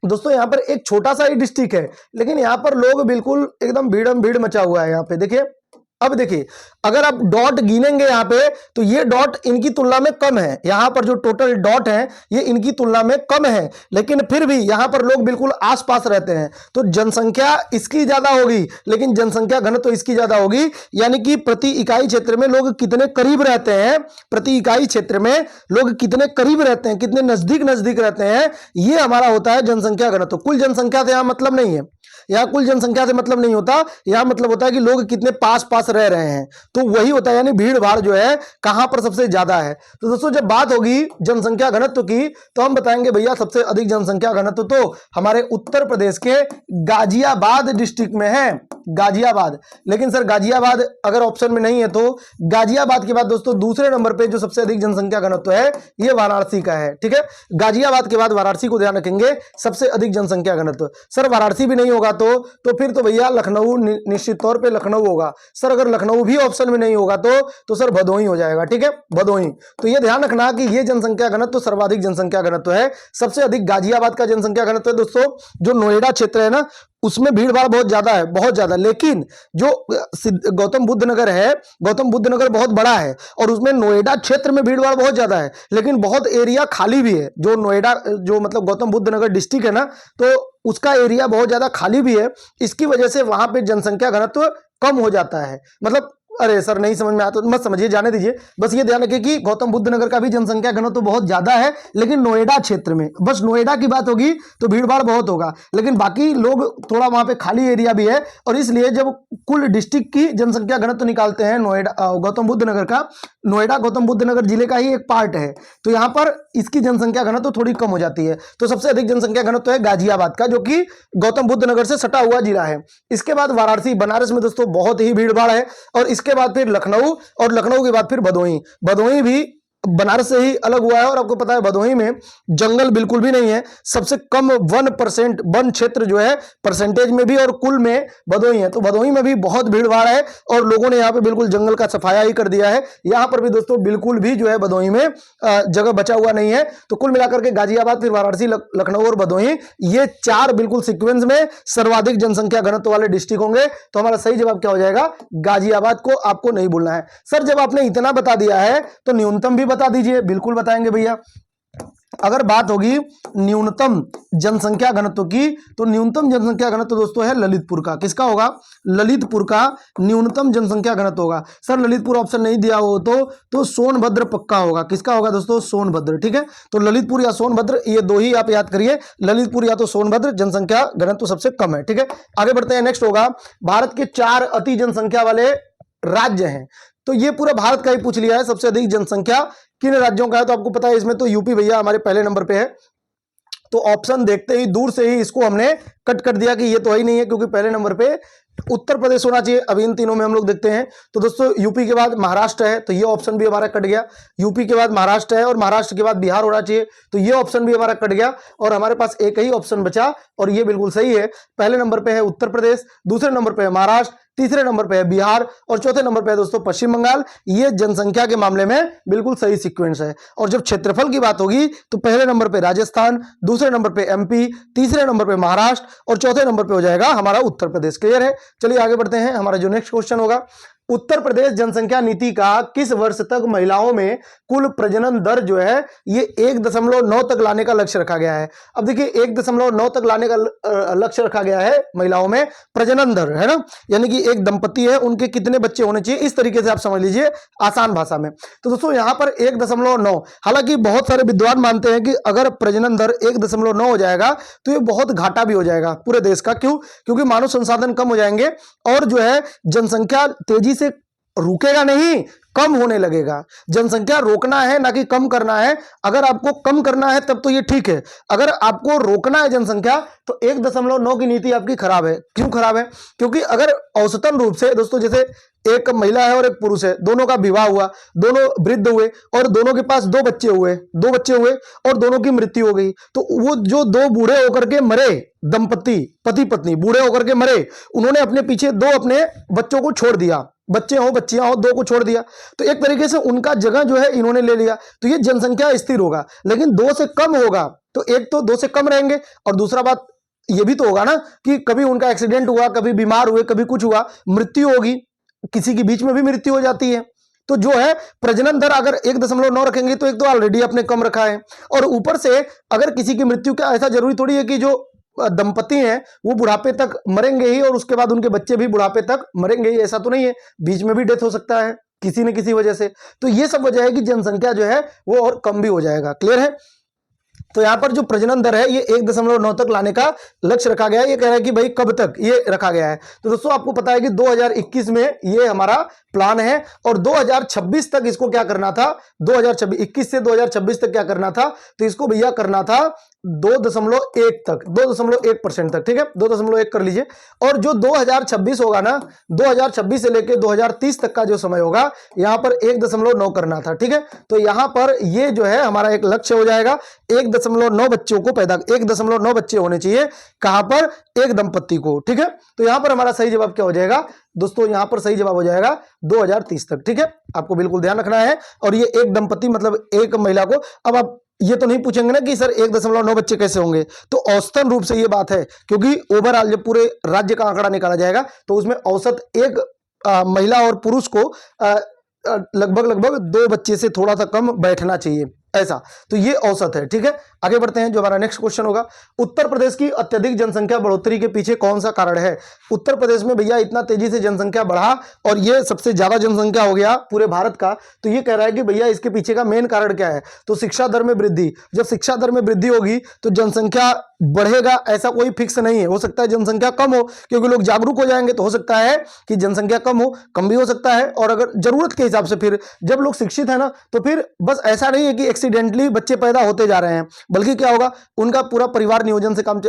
दोस्तों, यहां पर एक छोटा सा ही डिस्ट्रिक्ट है, लेकिन यहां पर लोग बिल्कुल एकदम भीड़म भीड़ मचा हुआ है। यहां पे देखिए, अब देखिए अगर आप डॉट गिनेंगे यहां पे तो ये डॉट इनकी तुलना में कम है। यहां पर जो टोटल डॉट है ये इनकी तुलना में कम है, लेकिन फिर भी यहां पर लोग बिल्कुल आसपास रहते हैं। तो जनसंख्या इसकी ज्यादा होगी, लेकिन जनसंख्या घनत्व तो इसकी ज्यादा होगी। यानी कि प्रति इकाई क्षेत्र में लोग कितने करीब रहते हैं, प्रति इकाई क्षेत्र में लोग कितने करीब रहते हैं, कितने नजदीक नजदीक रहते हैं, ये हमारा होता है जनसंख्या घनत्व। कुल जनसंख्या से यहां मतलब नहीं है, यहां कुल जनसंख्या से मतलब नहीं होता, यहां मतलब होता है कि लोग कितने पास पास रह रहे हैं, तो वही होता है। यानी भीड़ भाड़ जो है कहां पर सबसे ज्यादा है। तो दोस्तों जब बात होगी जनसंख्या घनत्व की तो हम बताएंगे भैया सबसे अधिक जनसंख्या घनत्व तो हमारे उत्तर प्रदेश के गाजियाबाद डिस्ट्रिक्ट में है, गाजियाबाद। लेकिन सर गाजियाबाद अगर ऑप्शन में नहीं है तो गाजियाबाद के बाद दोस्तों दूसरे नंबर पे जो सबसे अधिक जनसंख्या घनत्व है ये वाराणसी का है, ठीक है। गाजियाबाद के बाद वाराणसी को ध्यान रखेंगे, सबसे अधिक जनसंख्या घनत्व। सर वाराणसी भी नहीं होगा तो फिर तो भैया लखनऊ निश्चित तौर पे लखनऊ होगा। सर अगर लखनऊ भी ऑप्शन में नहीं होगा तो सर भदोही हो जाएगा। ठीक है, भदोही। तो ये ध्यान रखना कि ये जनसंख्या घनत्व सर्वाधिक जनसंख्या घनत्व है। सबसे अधिक गाजियाबाद का जनसंख्या घनत्व है दोस्तों। जो नोएडा क्षेत्र है ना उसमें भीड़ भाड़ बहुत ज्यादा है, बहुत ज्यादा। लेकिन जो गौतम बुद्ध नगर है, गौतम बुद्ध नगर बहुत बड़ा है और उसमें नोएडा क्षेत्र में भीड़ भाड़ बहुत ज्यादा है, लेकिन बहुत एरिया खाली भी है। जो नोएडा जो मतलब गौतम बुद्ध नगर डिस्ट्रिक्ट है ना, तो उसका एरिया बहुत ज्यादा खाली भी है। इसकी वजह से वहां पे जनसंख्या घनत्व कम हो जाता है। मतलब अरे सर नहीं समझ में आता तो मत समझिए, जाने दीजिए। बस ये ध्यान रखिए कि गौतम बुद्ध नगर का भी जनसंख्या घनत्व तो बहुत ज्यादा है, लेकिन नोएडा क्षेत्र में, बस नोएडा की बात होगी तो भीड़ भाड़ बहुत होगा, लेकिन बाकी लोग थोड़ा वहां पे खाली एरिया भी है। और इसलिए जब कुल डिस्ट्रिक्ट की जनसंख्या घनत्व निकालते हैं नोएडा गौतम बुद्ध नगर का, नोएडा गौतम बुद्ध नगर जिले का ही एक पार्ट है, तो यहाँ पर इसकी जनसंख्या घनत्व थोड़ी कम हो जाती है। तो सबसे अधिक जनसंख्या घनत्व है गाजियाबाद का, जो कि गौतम बुद्ध नगर से सटा हुआ जिला है। इसके बाद वाराणसी, बनारस में दोस्तों बहुत ही भीड़ भाड़ है। और इसके बाद फिर लखनऊ, और लखनऊ के बाद फिर भदोही। भदोही भी बनारस से ही अलग हुआ है। और आपको पता है भदोही में जंगल बिल्कुल भी नहीं है। सबसे कम 1% वन क्षेत्र जो है परसेंटेज में भी और कुल में भदोही है। तो भदोही में भी बहुत भीड़ भाड़ है और लोगों ने यहाँ पे बिल्कुल जंगल का सफाया ही कर दिया है। यहाँ पर भी दोस्तों बिल्कुल भी जो है भदोही में जगह बचा हुआ नहीं है। तो कुल मिलाकर के गाजियाबाद, फिर वाराणसी, लखनऊ और भदोही, ये 4 बिल्कुल सीक्वेंस में सर्वाधिक जनसंख्या घनत्व वाले डिस्ट्रिक्ट होंगे। तो हमारा सही जवाब क्या हो जाएगा? गाजियाबाद को आपको नहीं भूलना है। सर जब आपने इतना बता दिया है तो न्यूनतम भी बता दीजिए। बिल्कुल बताएंगे भैया। अगर बात होगी न्यूनतम जनसंख्या घनत्व की, तो न्यूनतम जनसंख्या घनत्व दोस्तों है ललितपुर का। किसका होगा? ललितपुर का न्यूनतम जनसंख्या घनत्व होगा। सर ललितपुर ऑप्शन नहीं दिया हो तो सोनभद्र पक्का होगा। किसका होगा दोस्तों? सोनभद्र। ठीक है, तो ललितपुर या सोनभद्र, ये दो ही आप याद करिए, ललितपुर या तो सोनभद्र। जनसंख्या घनत्व सबसे कम है। ठीक है, आगे बढ़ते हैं। नेक्स्ट होगा भारत के 4 अति जनसंख्या वाले राज्य हैं। तो ये पूरा भारत का ही पूछ लिया है। सबसे अधिक जनसंख्या किन राज्यों का है? तो आपको पता है इसमें तो यूपी भैया हमारे पहले नंबर पे है। तो ऑप्शन देखते ही दूर से ही इसको हमने कट कर दिया कि ये तो ही नहीं है, क्योंकि पहले नंबर पे उत्तर प्रदेश होना चाहिए। अभी इन तीनों में हम लोग देखते हैं तो दोस्तों यूपी के बाद महाराष्ट्र है, तो ये ऑप्शन भी हमारा कट गया। यूपी के बाद महाराष्ट्र है और महाराष्ट्र के बाद बिहार होना चाहिए, तो ये ऑप्शन भी हमारा कट गया। और हमारे पास एक ही ऑप्शन बचा और ये बिल्कुल सही है। पहले नंबर पे है उत्तर प्रदेश, दूसरे नंबर पे है महाराष्ट्र, तीसरे नंबर पे है बिहार और चौथे नंबर पे है दोस्तों पश्चिम बंगाल। ये जनसंख्या के मामले में बिल्कुल सही सीक्वेंस है। और जब क्षेत्रफल की बात होगी तो पहले नंबर पे राजस्थान, दूसरे नंबर पे एमपी, तीसरे नंबर पे महाराष्ट्र और चौथे नंबर पे हो जाएगा हमारा उत्तर प्रदेश। क्लियर है? चलिए आगे बढ़ते हैं। हमारा जो नेक्स्ट क्वेश्चन होगा, उत्तर प्रदेश जनसंख्या नीति का किस वर्ष तक महिलाओं में कुल प्रजनन दर जो है ये 1.9 तक लाने का लक्ष्य रखा गया है। अब देखिए 1.9 तक लाने का लक्ष्य रखा गया है महिलाओं में प्रजनन दर, है ना, यानी कि एक दंपति है उनके कितने बच्चे होने चाहिए, इस तरीके से आप समझ लीजिए आसान भाषा में। तो दोस्तों यहां पर 1.9, हालांकि बहुत सारे विद्वान मानते हैं कि अगर प्रजनन दर 1.9 हो जाएगा तो ये बहुत घाटा भी हो जाएगा पूरे देश का। क्यों? क्योंकि मानव संसाधन कम हो जाएंगे और जो है जनसंख्या तेजी से रुकेगा नहीं, कम होने लगेगा। जनसंख्या रोकना है ना कि कम करना है। अगर आपको कम करना है तब तो ये ठीक है, अगर आपको रोकना है जनसंख्या तो 1.9 की नीति आपकी खराब है। क्यों खराब है? क्योंकि अगर औसतन रूप से दोस्तों जैसे एक महिला है और एक पुरुष है, दोनों का विवाह हुआ, दोनों वृद्ध हुए और दोनों के पास 2 बच्चे हुए और दोनों की मृत्यु हो गई, तो वो जो 2 बूढ़े होकर के मरे दंपति, पति पत्नी बूढ़े होकर के मरे, उन्होंने अपने पीछे 2 अपने बच्चों को छोड़ दिया, बच्चे हो बच्चियां हो 2 को छोड़ दिया, तो एक तरीके से उनका जगह जो है इन्होंने ले लिया। तो ये जनसंख्या स्थिर होगा। लेकिन 2 से कम होगा तो एक तो 2 से कम रहेंगे और दूसरा बात ये भी तो होगा ना कि कभी उनका एक्सीडेंट हुआ, कभी बीमार हुए, कभी कुछ हुआ, मृत्यु होगी, किसी की बीच में भी मृत्यु हो जाती है। तो जो है प्रजनन दर अगर 1.9 रखेंगे तो एक तो ऑलरेडी आपने कम रखा है, और ऊपर से अगर किसी की मृत्यु का ऐसा जरूरी थोड़ी है कि जो दंपति हैं वो बुढ़ापे तक मरेंगे ही और उसके बाद उनके बच्चे भी बुढ़ापे तक मरेंगे ही, ऐसा तो नहीं है, बीच में भी डेथ हो सकता है किसी न किसी वजह से। तो ये सब वजह है कि जनसंख्या जो है वो और कम भी हो जाएगा। क्लियर है? तो यहां पर जो प्रजनन दर है ये 1.9 तक लाने का लक्ष्य रखा गया है। ये कह रहा है कि भाई कब तक ये रखा गया है। तो दोस्तों आपको पता है कि 2021 में ये हमारा प्लान है और 2026 तक इसको क्या करना था, 21 से 2026 तक क्या करना था, तो इसको भैया करना था 2.1 तक, 2.1% तक, ठीक है, 2.1 कर लीजिए। और जो 2026 होगा ना, 2026 से लेके 2030 तक का जो समय होगा, यहां पर 1.9 करना था, ठीक है। तो यहां पर ये जो है हमारा एक लक्ष्य हो जाएगा, 1.9 बच्चों को पैदा, 1.9 बच्चे होने चाहिए, कहां पर, एक दंपत्ति को, ठीक है। तो यहां पर हमारा सही जवाब क्या हो जाएगा दोस्तों, यहां पर सही जवाब हो जाएगा 2030 तक, ठीक है। आपको बिल्कुल ध्यान रखना है। और ये एक दंपत्ति मतलब एक महिला को, अब आप ये तो नहीं पूछेंगे ना कि सर 1.9 बच्चे कैसे होंगे, तो औसतन रूप से ये बात है, क्योंकि ओवरऑल जब पूरे राज्य का आंकड़ा निकाला जाएगा तो उसमें औसत एक महिला और पुरुष को लगभग 2 बच्चे से थोड़ा सा कम बैठना चाहिए, ऐसा, तो ये औसत है, ठीक है। आगे बढ़ते हैं, जो हमारा नेक्स्ट क्वेश्चन होगा, उत्तर प्रदेश की अत्यधिक जनसंख्या बढ़ोतरी के पीछे कौन सा कारण है। उत्तर प्रदेश में भैया इतना तेजी से जनसंख्या बढ़ा और ये सबसे ज्यादा जनसंख्या हो गया पूरे भारत का, तो ये कह रहा है कि भैया इसके पीछे का मेन कारण क्या है, तो शिक्षा दर में वृद्धि। जब शिक्षा दर में वृद्धि होगी तो जनसंख्या बढ़ेगा, ऐसा कोई फिक्स नहीं है, हो सकता है जनसंख्या कम हो, क्योंकि लोग जागरूक हो जाएंगे तो हो सकता है कि जनसंख्या कम हो, कम भी हो सकता है। और अगर जरूरत के हिसाब से, फिर जब लोग शिक्षित है ना, तो फिर बस ऐसा नहीं है कि एक्सीडेंटली बच्चे पैदा होते जा रहे हैं, बल्कि क्या होगा, उनका पूरा परिवार नियोजन से काम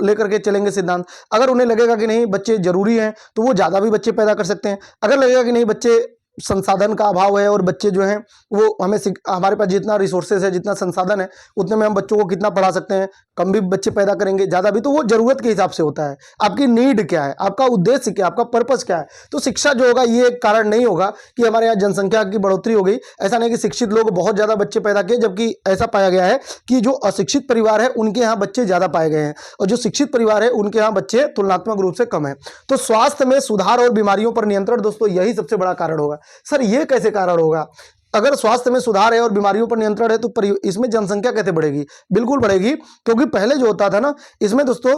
लेकर के चलेंगे सिद्धांत। अगर उन्हें लगेगा कि नहीं बच्चे जरूरी हैं तो वो ज्यादा भी बच्चे पैदा कर सकते हैं। अगर लगेगा कि नहीं बच्चे संसाधन का अभाव है और बच्चे जो हैं वो हमें, हमारे पास जितना रिसोर्सेज है, जितना संसाधन है, उतने में हम बच्चों को कितना पढ़ा सकते हैं, कम भी बच्चे पैदा करेंगे, ज्यादा भी, तो वो जरूरत के हिसाब से होता है। आपकी नीड क्या है, आपका उद्देश्य क्या है, आपका पर्पस क्या है। तो शिक्षा जो होगा ये एक कारण नहीं होगा कि हमारे यहाँ जनसंख्या की बढ़ोतरी हो गई। ऐसा नहीं कि शिक्षित लोग बहुत ज्यादा बच्चे पैदा किए, जबकि ऐसा पाया गया है कि जो अशिक्षित परिवार है उनके यहाँ बच्चे ज्यादा पाए गए हैं और जो शिक्षित परिवार है उनके यहाँ बच्चे तुलनात्मक रूप से कम है। तो स्वास्थ्य में सुधार और बीमारियों पर नियंत्रण दोस्तों यही सबसे बड़ा कारण होगा। सर ये कैसे कारण होगा, अगर स्वास्थ्य में सुधार है और बीमारियों पर नियंत्रण है तो इसमें जनसंख्या कैसे बढ़ेगी, बिल्कुल बढ़ेगी। क्योंकि पहले जो होता था ना, इसमें दोस्तों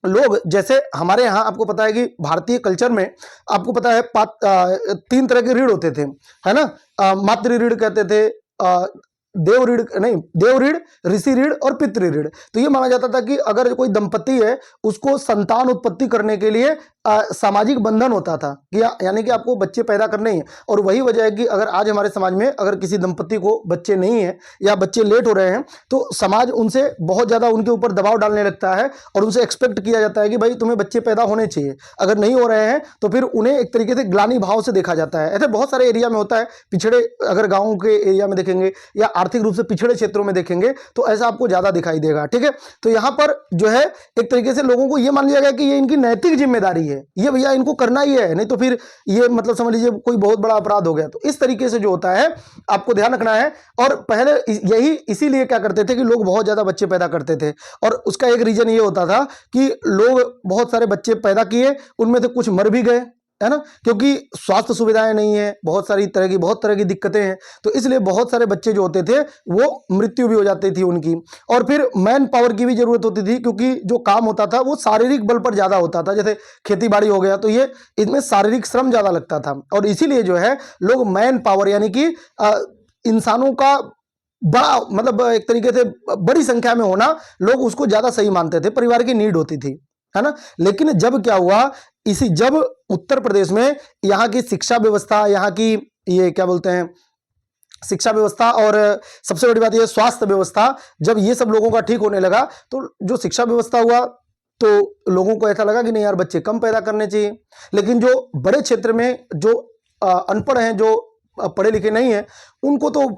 लोग, जैसे हमारे यहाँ आपको पता है कि भारतीय कल्चर में आपको पता है 3 तरह के ऋण होते थे, है ना, मातृ ऋण कहते थे, देव ऋण नहीं, देव ऋण, ऋषि ऋण और पितृ ऋण। तो ये माना जाता था कि अगर कोई दंपत्ति है उसको संतान उत्पत्ति करने के लिए सामाजिक बंधन होता था कि यानी कि आपको बच्चे पैदा करने ही हैं। और वही वजह है कि अगर आज हमारे समाज में अगर किसी दंपत्ति को बच्चे नहीं है या बच्चे लेट हो रहे हैं तो समाज उनसे बहुत ज्यादा उनके ऊपर दबाव डालने लगता है और उनसे एक्सपेक्ट किया जाता है कि भाई तुम्हें बच्चे पैदा होने चाहिए। अगर नहीं हो रहे हैं तो फिर उन्हें एक तरीके से ग्लानि भाव से देखा जाता है। ऐसे बहुत सारे एरिया में होता है, पिछड़े अगर गाँव के एरिया में देखेंगे या आर्थिक रूप से पिछड़े क्षेत्रों में देखेंगे तो ऐसा आपको ज्यादा दिखाई देगा, ठीक है। तो यहां पर जो है एक तरीके से लोगों को यह मान लिया गया कि ये इनकी नैतिक जिम्मेदारी है, ये भैया इनको करना ही है, नहीं तो फिर ये मतलब समझ लीजिए कोई बहुत बड़ा अपराध हो गया। तो इस तरीके से जो होता है आपको ध्यान रखना है। और पहले यही इसीलिए क्या करते थे कि लोग बहुत ज्यादा बच्चे पैदा करते थे और उसका एक रीजन ये होता था कि लोग बहुत सारे बच्चे पैदा किए, उनमें से कुछ मर भी गए, है ना, क्योंकि स्वास्थ्य सुविधाएं नहीं है, बहुत तरह की दिक्कतें हैं, तो इसलिए बहुत सारे बच्चे जो होते थे वो मृत्यु भी हो जाती थी उनकी। और फिर मैन पावर की भी जरूरत होती थी, क्योंकि जो काम होता था वो शारीरिक बल पर ज्यादा होता था, जैसे खेती बाड़ी हो गया तो ये इसमें शारीरिक श्रम ज्यादा लगता था। और इसीलिए जो है लोग मैन पावर यानी कि इंसानों का बड़ा मतलब एक तरीके से बड़ी संख्या में होना, लोग उसको ज्यादा सही मानते थे, परिवार की नीड होती थी, है ना। लेकिन जब क्या हुआ, जब उत्तर प्रदेश में यहाँ की शिक्षा व्यवस्था, यहाँ की ये क्या बोलते हैं शिक्षा व्यवस्था और सबसे बड़ी बात ये स्वास्थ्य व्यवस्था, जब ये सब लोगों का ठीक होने लगा तो जो शिक्षा व्यवस्था हुआ तो लोगों को ऐसा लगा कि नहीं यार बच्चे कम पैदा करने चाहिए। लेकिन जो बड़े क्षेत्र में जो अनपढ़ हैं, जो पढ़े लिखे नहीं है, उनको तो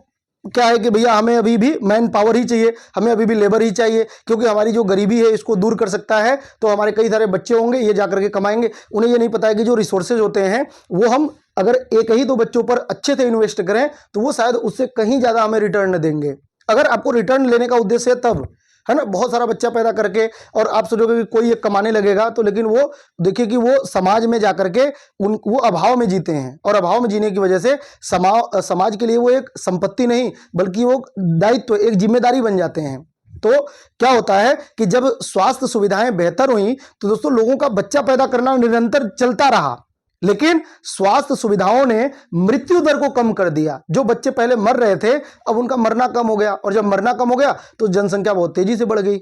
क्या है कि भैया हमें अभी भी मैन पावर ही चाहिए, हमें अभी भी लेबर ही चाहिए, क्योंकि हमारी जो गरीबी है इसको दूर कर सकता है तो हमारे कई सारे बच्चे होंगे, ये जाकर के कमाएंगे। उन्हें ये नहीं पता है कि जो रिसोर्सेज होते हैं वो हम अगर एक ही 2 बच्चों पर अच्छे से इन्वेस्ट करें तो वो शायद उससे कहीं ज्यादा हमें रिटर्न देंगे। अगर आपको रिटर्न लेने का उद्देश्य है तब, है ना, बहुत सारा बच्चा पैदा करके और आप सोचोगे कि कोई एक कमाने लगेगा, तो लेकिन वो देखिए कि वो समाज में जाकर के वो अभाव में जीते हैं और अभाव में जीने की वजह से समाज के लिए वो एक संपत्ति नहीं बल्कि वो दायित्व, एक जिम्मेदारी बन जाते हैं। तो क्या होता है कि जब स्वास्थ्य सुविधाएं बेहतर हुई तो दोस्तों लोगों का बच्चा पैदा करना निरंतर चलता रहा, लेकिन स्वास्थ्य सुविधाओं ने मृत्यु दर को कम कर दिया। जो बच्चे पहले मर रहे थे अब उनका मरना कम हो गया, और जब मरना कम हो गया तो जनसंख्या बहुत तेजी से बढ़ गई।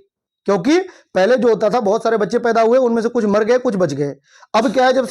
क्योंकि पहले जो होता था बहुत सारे बच्चे पैदा हुए, उनमें से कुछ मर गए, कुछ बच गए। अब क्या है, जब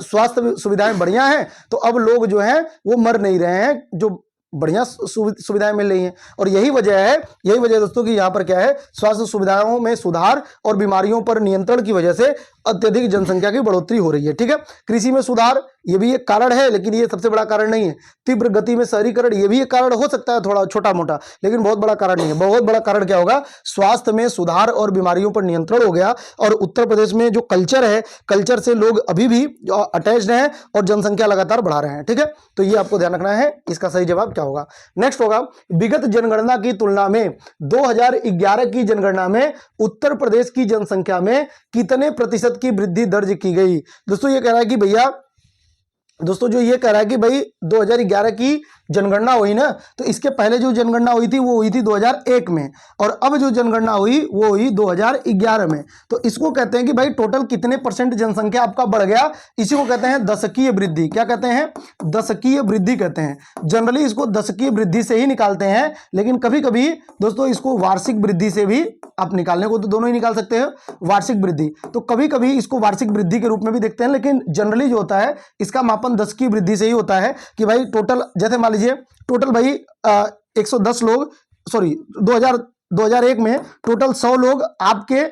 स्वास्थ्य सुविधाएं बढ़िया हैं तो अब लोग जो हैं वो मर नहीं रहे हैं, जो बढ़िया सुविधाएं मिल रही हैं। और यही वजह है दोस्तों कि यहाँ पर क्या है, स्वास्थ्य सुविधाओं में सुधार और बीमारियों पर नियंत्रण की वजह से अत्यधिक जनसंख्या की बढ़ोतरी हो रही है। ठीक है, कृषि में सुधार ये भी एक कारण है, लेकिन ये सबसे बड़ा कारण नहीं है। तीव्र गति में शहरीकरण ये भी एक कारण हो सकता है, थोड़ा छोटा मोटा, लेकिन बहुत बड़ा कारण नहीं है। बहुत बड़ा कारण क्या होगा, स्वास्थ्य में सुधार और बीमारियों पर नियंत्रण हो गया। और उत्तर प्रदेश में जो कल्चर है, कल्चर से लोग अभी भी अटैच्ड हैं और जनसंख्या लगातार बढ़ा रहे हैं। ठीक है, तो ये आपको ध्यान रखना है। इसका सही जवाब क्या होगा? नेक्स्ट होगा, विगत जनगणना की तुलना में 2011 की जनगणना में उत्तर प्रदेश की जनसंख्या में कितने प्रतिशत की वृद्धि दर्ज की गई? दोस्तों ये कह रहा है कि भैया, दोस्तों जो ये कह रहा है कि भाई 2011 की जनगणना हुई ना, तो इसके पहले जो जनगणना हुई थी वो हुई थी 2001 में, और अब जो जनगणना हुई वो हुई 2011 में। तो इसको कहते हैं कि भाई टोटल कितने % जनसंख्या आपका बढ़ गया, इसी को कहते हैं दशकीय वृद्धि। क्या कहते हैं? दशकीय वृद्धि कहते हैं। जनरली इसको दशकीय वृद्धि से ही निकालते हैं, लेकिन कभी कभी दोस्तों इसको वार्षिक वृद्धि से भी आप निकालने को तो दोनों ही निकाल सकते हैं, वार्षिक वृद्धि। तो कभी कभी इसको वार्षिक वृद्धि के रूप में भी देखते हैं, लेकिन जनरली जो होता है इसका मापन दशकीय वृद्धि से ही होता है कि भाई टोटल, जैसे मान लीजिए टोटल भाई 110 लोग, सॉरी 2001 में टोटल 100 लोग आपके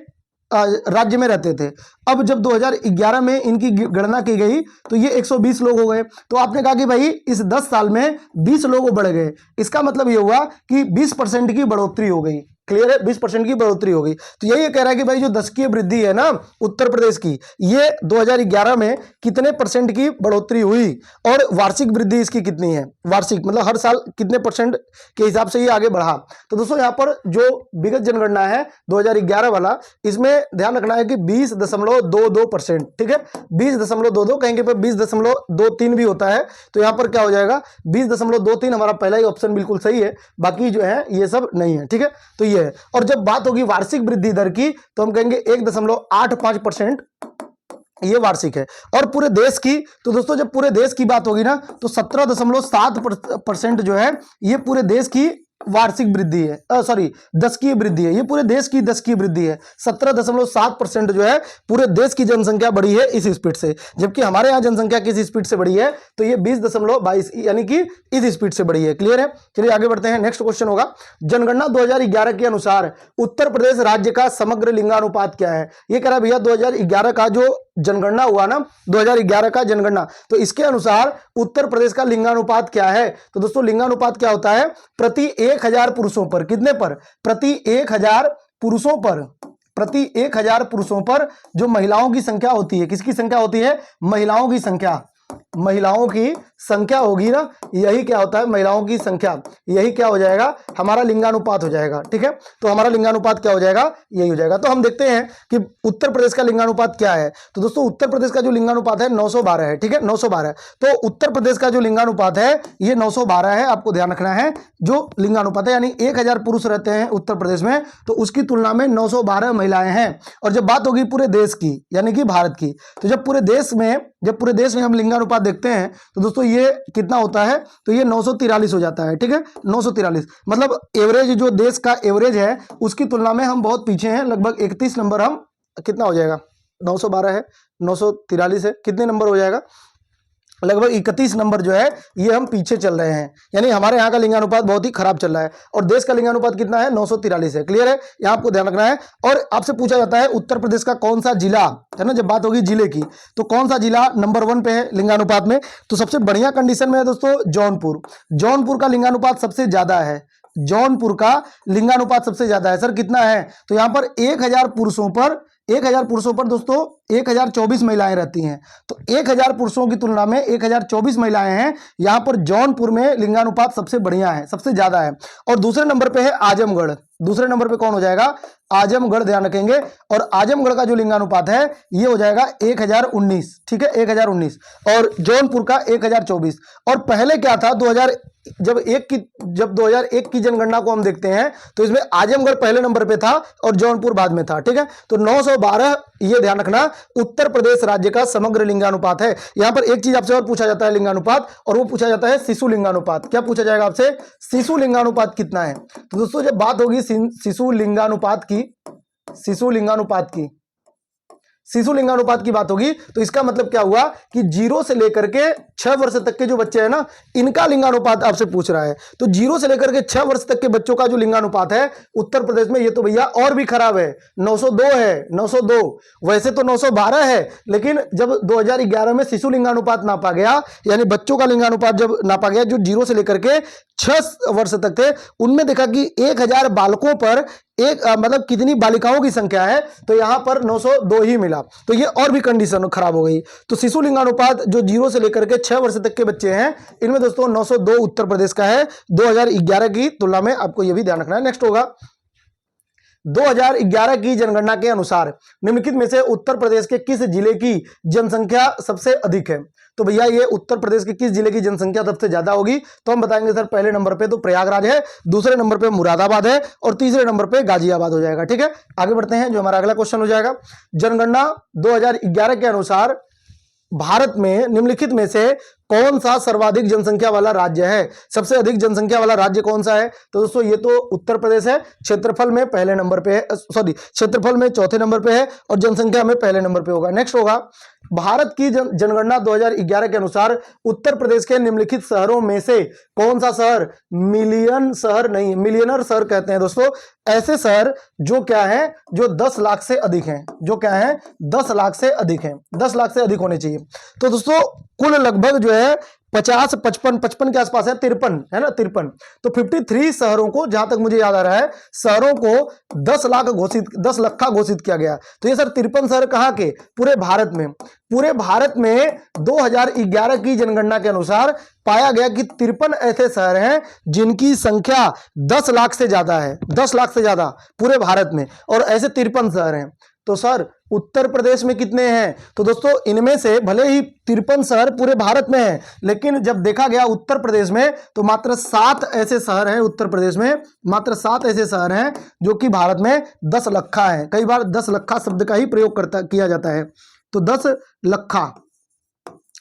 राज्य में रहते थे। अब जब 2011 में इनकी गणना की गई तो ये 120 लोग हो गए। तो आपने कहा कि भाई इस 10 साल में 20 लोग बढ़ गए, इसका मतलब ये हुआ कि 20% की बढ़ोतरी हो गई। क्लियर है, 20% की बढ़ोतरी हो गई। तो यही कह रहा है कि भाई जो दशकीय वृद्धि है ना उत्तर प्रदेश की, ये 2011 में कितने % की बढ़ोतरी हुई और वार्षिक वृद्धि इसकी कितनी है, वार्षिक मतलब हर साल कितने % के हिसाब से ये आगे बढ़ा। तो दोस्तों यहाँ पर जो विगत जनगणना है 2011 वाला, इसमें ध्यान रखना है कि 20.22%। ठीक है, 20.22, कहीं पे 20.23 भी होता है। तो यहाँ पर क्या हो जाएगा, 20.23 हमारा पहला ही ऑप्शन बिल्कुल सही है, बाकी जो है ये सब नहीं है। ठीक है, तो ये है। और जब बात होगी वार्षिक वृद्धि दर की तो हम कहेंगे 1.85% ये वार्षिक है। और पूरे देश की, तो दोस्तों जब पूरे देश की बात होगी ना तो 17.7% जो है ये पूरे देश की वार्षिक वृद्धि है, सॉरी दशकीय वृद्धि है। ये पूरे देश की दशकीय वृद्धि है। 17.7% जो है पूरे देश की जनसंख्या बढ़ी है इस स्पीड से, जबकि हमारे यहाँ जनसंख्या किस स्पीड से बढ़ी है तो ये 20.22 यानी कि इस स्पीड से बढ़ी है। क्लियर है, चलिए आगे बढ़ते हैं। नेक्स्ट क्वेश्चन होगा, जनगणना 2011 के अनुसार उत्तर प्रदेश राज्य का समग्र लिंगानुपात क्या है? ये कह रहा है भैया 2011 का जो जनगणना हुआ ना, 2011 का जनगणना, तो इसके अनुसार उत्तर प्रदेश का लिंगानुपात क्या है? तो दोस्तों लिंगानुपात क्या होता है, प्रति 1000 पुरुषों पर, कितने पर? प्रति 1000 पुरुषों पर, प्रति 1000 पुरुषों पर जो महिलाओं की संख्या होती है, किसकी संख्या होती है? महिलाओं की संख्या, महिलाओं की संख्या होगी ना, यही क्या होता है, महिलाओं की संख्या, यही क्या हो जाएगा, हमारा लिंगानुपात हो जाएगा। ठीक है, तो हमारा लिंगानुपात क्या हो जाएगा, यही हो जाएगा। तो हम देखते हैं कि उत्तर प्रदेश का लिंगानुपात क्या है। तो दोस्तों उत्तर प्रदेश का जो लिंगानुपात है 912 है। ठीक है, 912। तो उत्तर प्रदेश का जो लिंगानुपात है ये 912 है। आपको ध्यान रखना है, जो लिंगानुपात है यानी 1000 पुरुष रहते हैं उत्तर प्रदेश में, तो उसकी तुलना में 912 महिलाएं हैं। और जब बात होगी पूरे देश की यानी कि भारत की, तो जब पूरे देश में हम लिंगानुपात देखते हैं तो दोस्तों ये कितना होता है, तो ये 943 हो जाता है। ठीक है, 943 मतलब एवरेज, जो देश का एवरेज है उसकी तुलना में हम बहुत पीछे हैं, लगभग 31 नंबर। हम कितना हो जाएगा, 912 है, 943 है, कितने नंबर हो जाएगा, लगभग 31 नंबर जो है ये हम पीछे चल रहे हैं। यानी हमारे यहाँ का लिंगानुपात बहुत ही खराब चल रहा है और देश का लिंगानुपात कितना है, 943 है। क्लियर है, यहाँ आपको ध्यान रखना है। और आपसे पूछा जाता है उत्तर प्रदेश का कौन सा जिला है ना, जब बात होगी जिले की, तो कौन सा जिला नंबर 1 पे है लिंगानुपात में? तो सबसे बढ़िया कंडीशन में है दोस्तों जौनपुर। जौनपुर का लिंगानुपात सबसे ज्यादा है, जौनपुर का लिंगानुपात सबसे ज्यादा है। सर कितना है? तो यहाँ पर 1000 पुरुषों पर दोस्तों 1024 महिलाएं रहती हैं। तो 1000 पुरुषों की तुलना में 1024 महिलाएं हैं। यहाँ पर जौनपुर में लिंगानुपात सबसे बढ़िया है, सबसे ज्यादा है। और दूसरे नंबर पे है आजमगढ़। दूसरे नंबर पे कौन हो जाएगा? आजमगढ़, ध्यान रखेंगे। और आजमगढ़ का जो लिंगानुपात है ये हो जाएगा 1019। ठीक है, 1019। और जौनपुर का 1024। और पहले क्या था, जब 2001 की जनगणना को हम देखते हैं तो इसमें आजमगढ़ पहले नंबर पे था और जौनपुर बाद में था। ठीक है, तो 912 ये ध्यान रखना उत्तर प्रदेश राज्य का समग्र लिंगानुपात है। यहां पर एक चीज आपसे और पूछा जाता है लिंगानुपात, और वो पूछा जाता है शिशु लिंगानुपात। क्या पूछा जाएगा आपसे? शिशु लिंगानुपात कितना है? तो दोस्तों जब बात होगी शिशु लिंगानुपात की, शिशु लिंगानुपात की, शिशु लिंगानुपात की बात होगी तो इसका मतलब क्या हुआ कि 0 से लेकर के 6 वर्ष तक के जो बच्चे हैं ना, इनका लिंगानुपात आपसे पूछ रहा है। तो 0 से लेकर के 6 वर्ष तक के बच्चों का जो लिंगानुपात है उत्तर प्रदेश में, ये तो भैया और भी खराब है, 902 है, 902। वैसे तो 912 है, लेकिन जब 2011 में शिशु लिंगानुपात नापा गया, यानी बच्चों का लिंगानुपात जब नापा गया जो 0 से लेकर के 6 वर्ष तक थे, उनमें देखा कि 1000 बालकों पर मतलब कितनी बालिकाओं की संख्या है, तो यहां पर 902 ही मिला। तो ये और भी कंडीशन खराब हो गई। तो शिशु लिंगानुपात जो 0 से लेकर के 6 वर्ष तक के बच्चे हैं, इनमें दोस्तों 902 उत्तर प्रदेश का है 2011 की तुलना में, आपको यह भी ध्यान रखना है। नेक्स्ट होगा 2011 की जनगणना के अनुसार निम्नलिखित में से उत्तर प्रदेश के किस जिले की जनसंख्या सबसे अधिक है। तो भैया ये उत्तर प्रदेश के किस जिले की जनसंख्या सबसे ज्यादा होगी, तो हम बताएंगे सर पहले नंबर पे तो प्रयागराज है, दूसरे नंबर पे मुरादाबाद है और तीसरे नंबर पे गाजियाबाद हो जाएगा। ठीक है, आगे बढ़ते हैं, जो हमारा अगला क्वेश्चन हो जाएगा। जनगणना 2011 के अनुसार भारत में निम्नलिखित में से कौन सा सर्वाधिक जनसंख्या वाला राज्य है, सबसे अधिक जनसंख्या वाला राज्य कौन सा है। तो दोस्तों ये तो उत्तर प्रदेश है, क्षेत्रफल में पहले नंबर पे है, सॉरी क्षेत्रफल में चौथे नंबर पे है और जनसंख्या में पहले नंबर पे होगा। नेक्स्ट होगा भारत की जनगणना 2011 के अनुसार उत्तर प्रदेश के निम्नलिखित शहरों में से कौन सा शहर मिलियन शहर नहीं, मिलियनर शहर कहते हैं दोस्तों, ऐसे शहर जो क्या है, जो 10 लाख से अधिक हैं, जो क्या है 10 लाख से अधिक हैं, 10 लाख से अधिक होने चाहिए। तो दोस्तों कुल लगभग जो है 50, 55 के आसपास है, 53 है ना, 53। तो 53 शहरों को, जहां तक मुझे याद आ रहा है, शहरों को 10 लाख घोषित किया गया। तो ये सर 53 शहर कहां के, पूरे भारत में। पूरे भारत में 2011 की जनगणना के अनुसार पाया गया कि 53 ऐसे शहर हैं जिनकी संख्या 10 लाख से ज्यादा है, 10 लाख से ज्यादा पूरे भारत में, और ऐसे 53 शहर हैं। तो सर उत्तर प्रदेश में कितने हैं, तो दोस्तों इनमें से भले ही 53 शहर पूरे भारत में हैं, लेकिन जब देखा गया उत्तर प्रदेश में तो मात्र 7 ऐसे शहर हैं, उत्तर प्रदेश में मात्र 7 ऐसे शहर हैं जो कि भारत में 10 लखा हैं। कई बार 10 लखा शब्द का ही प्रयोग किया जाता है। तो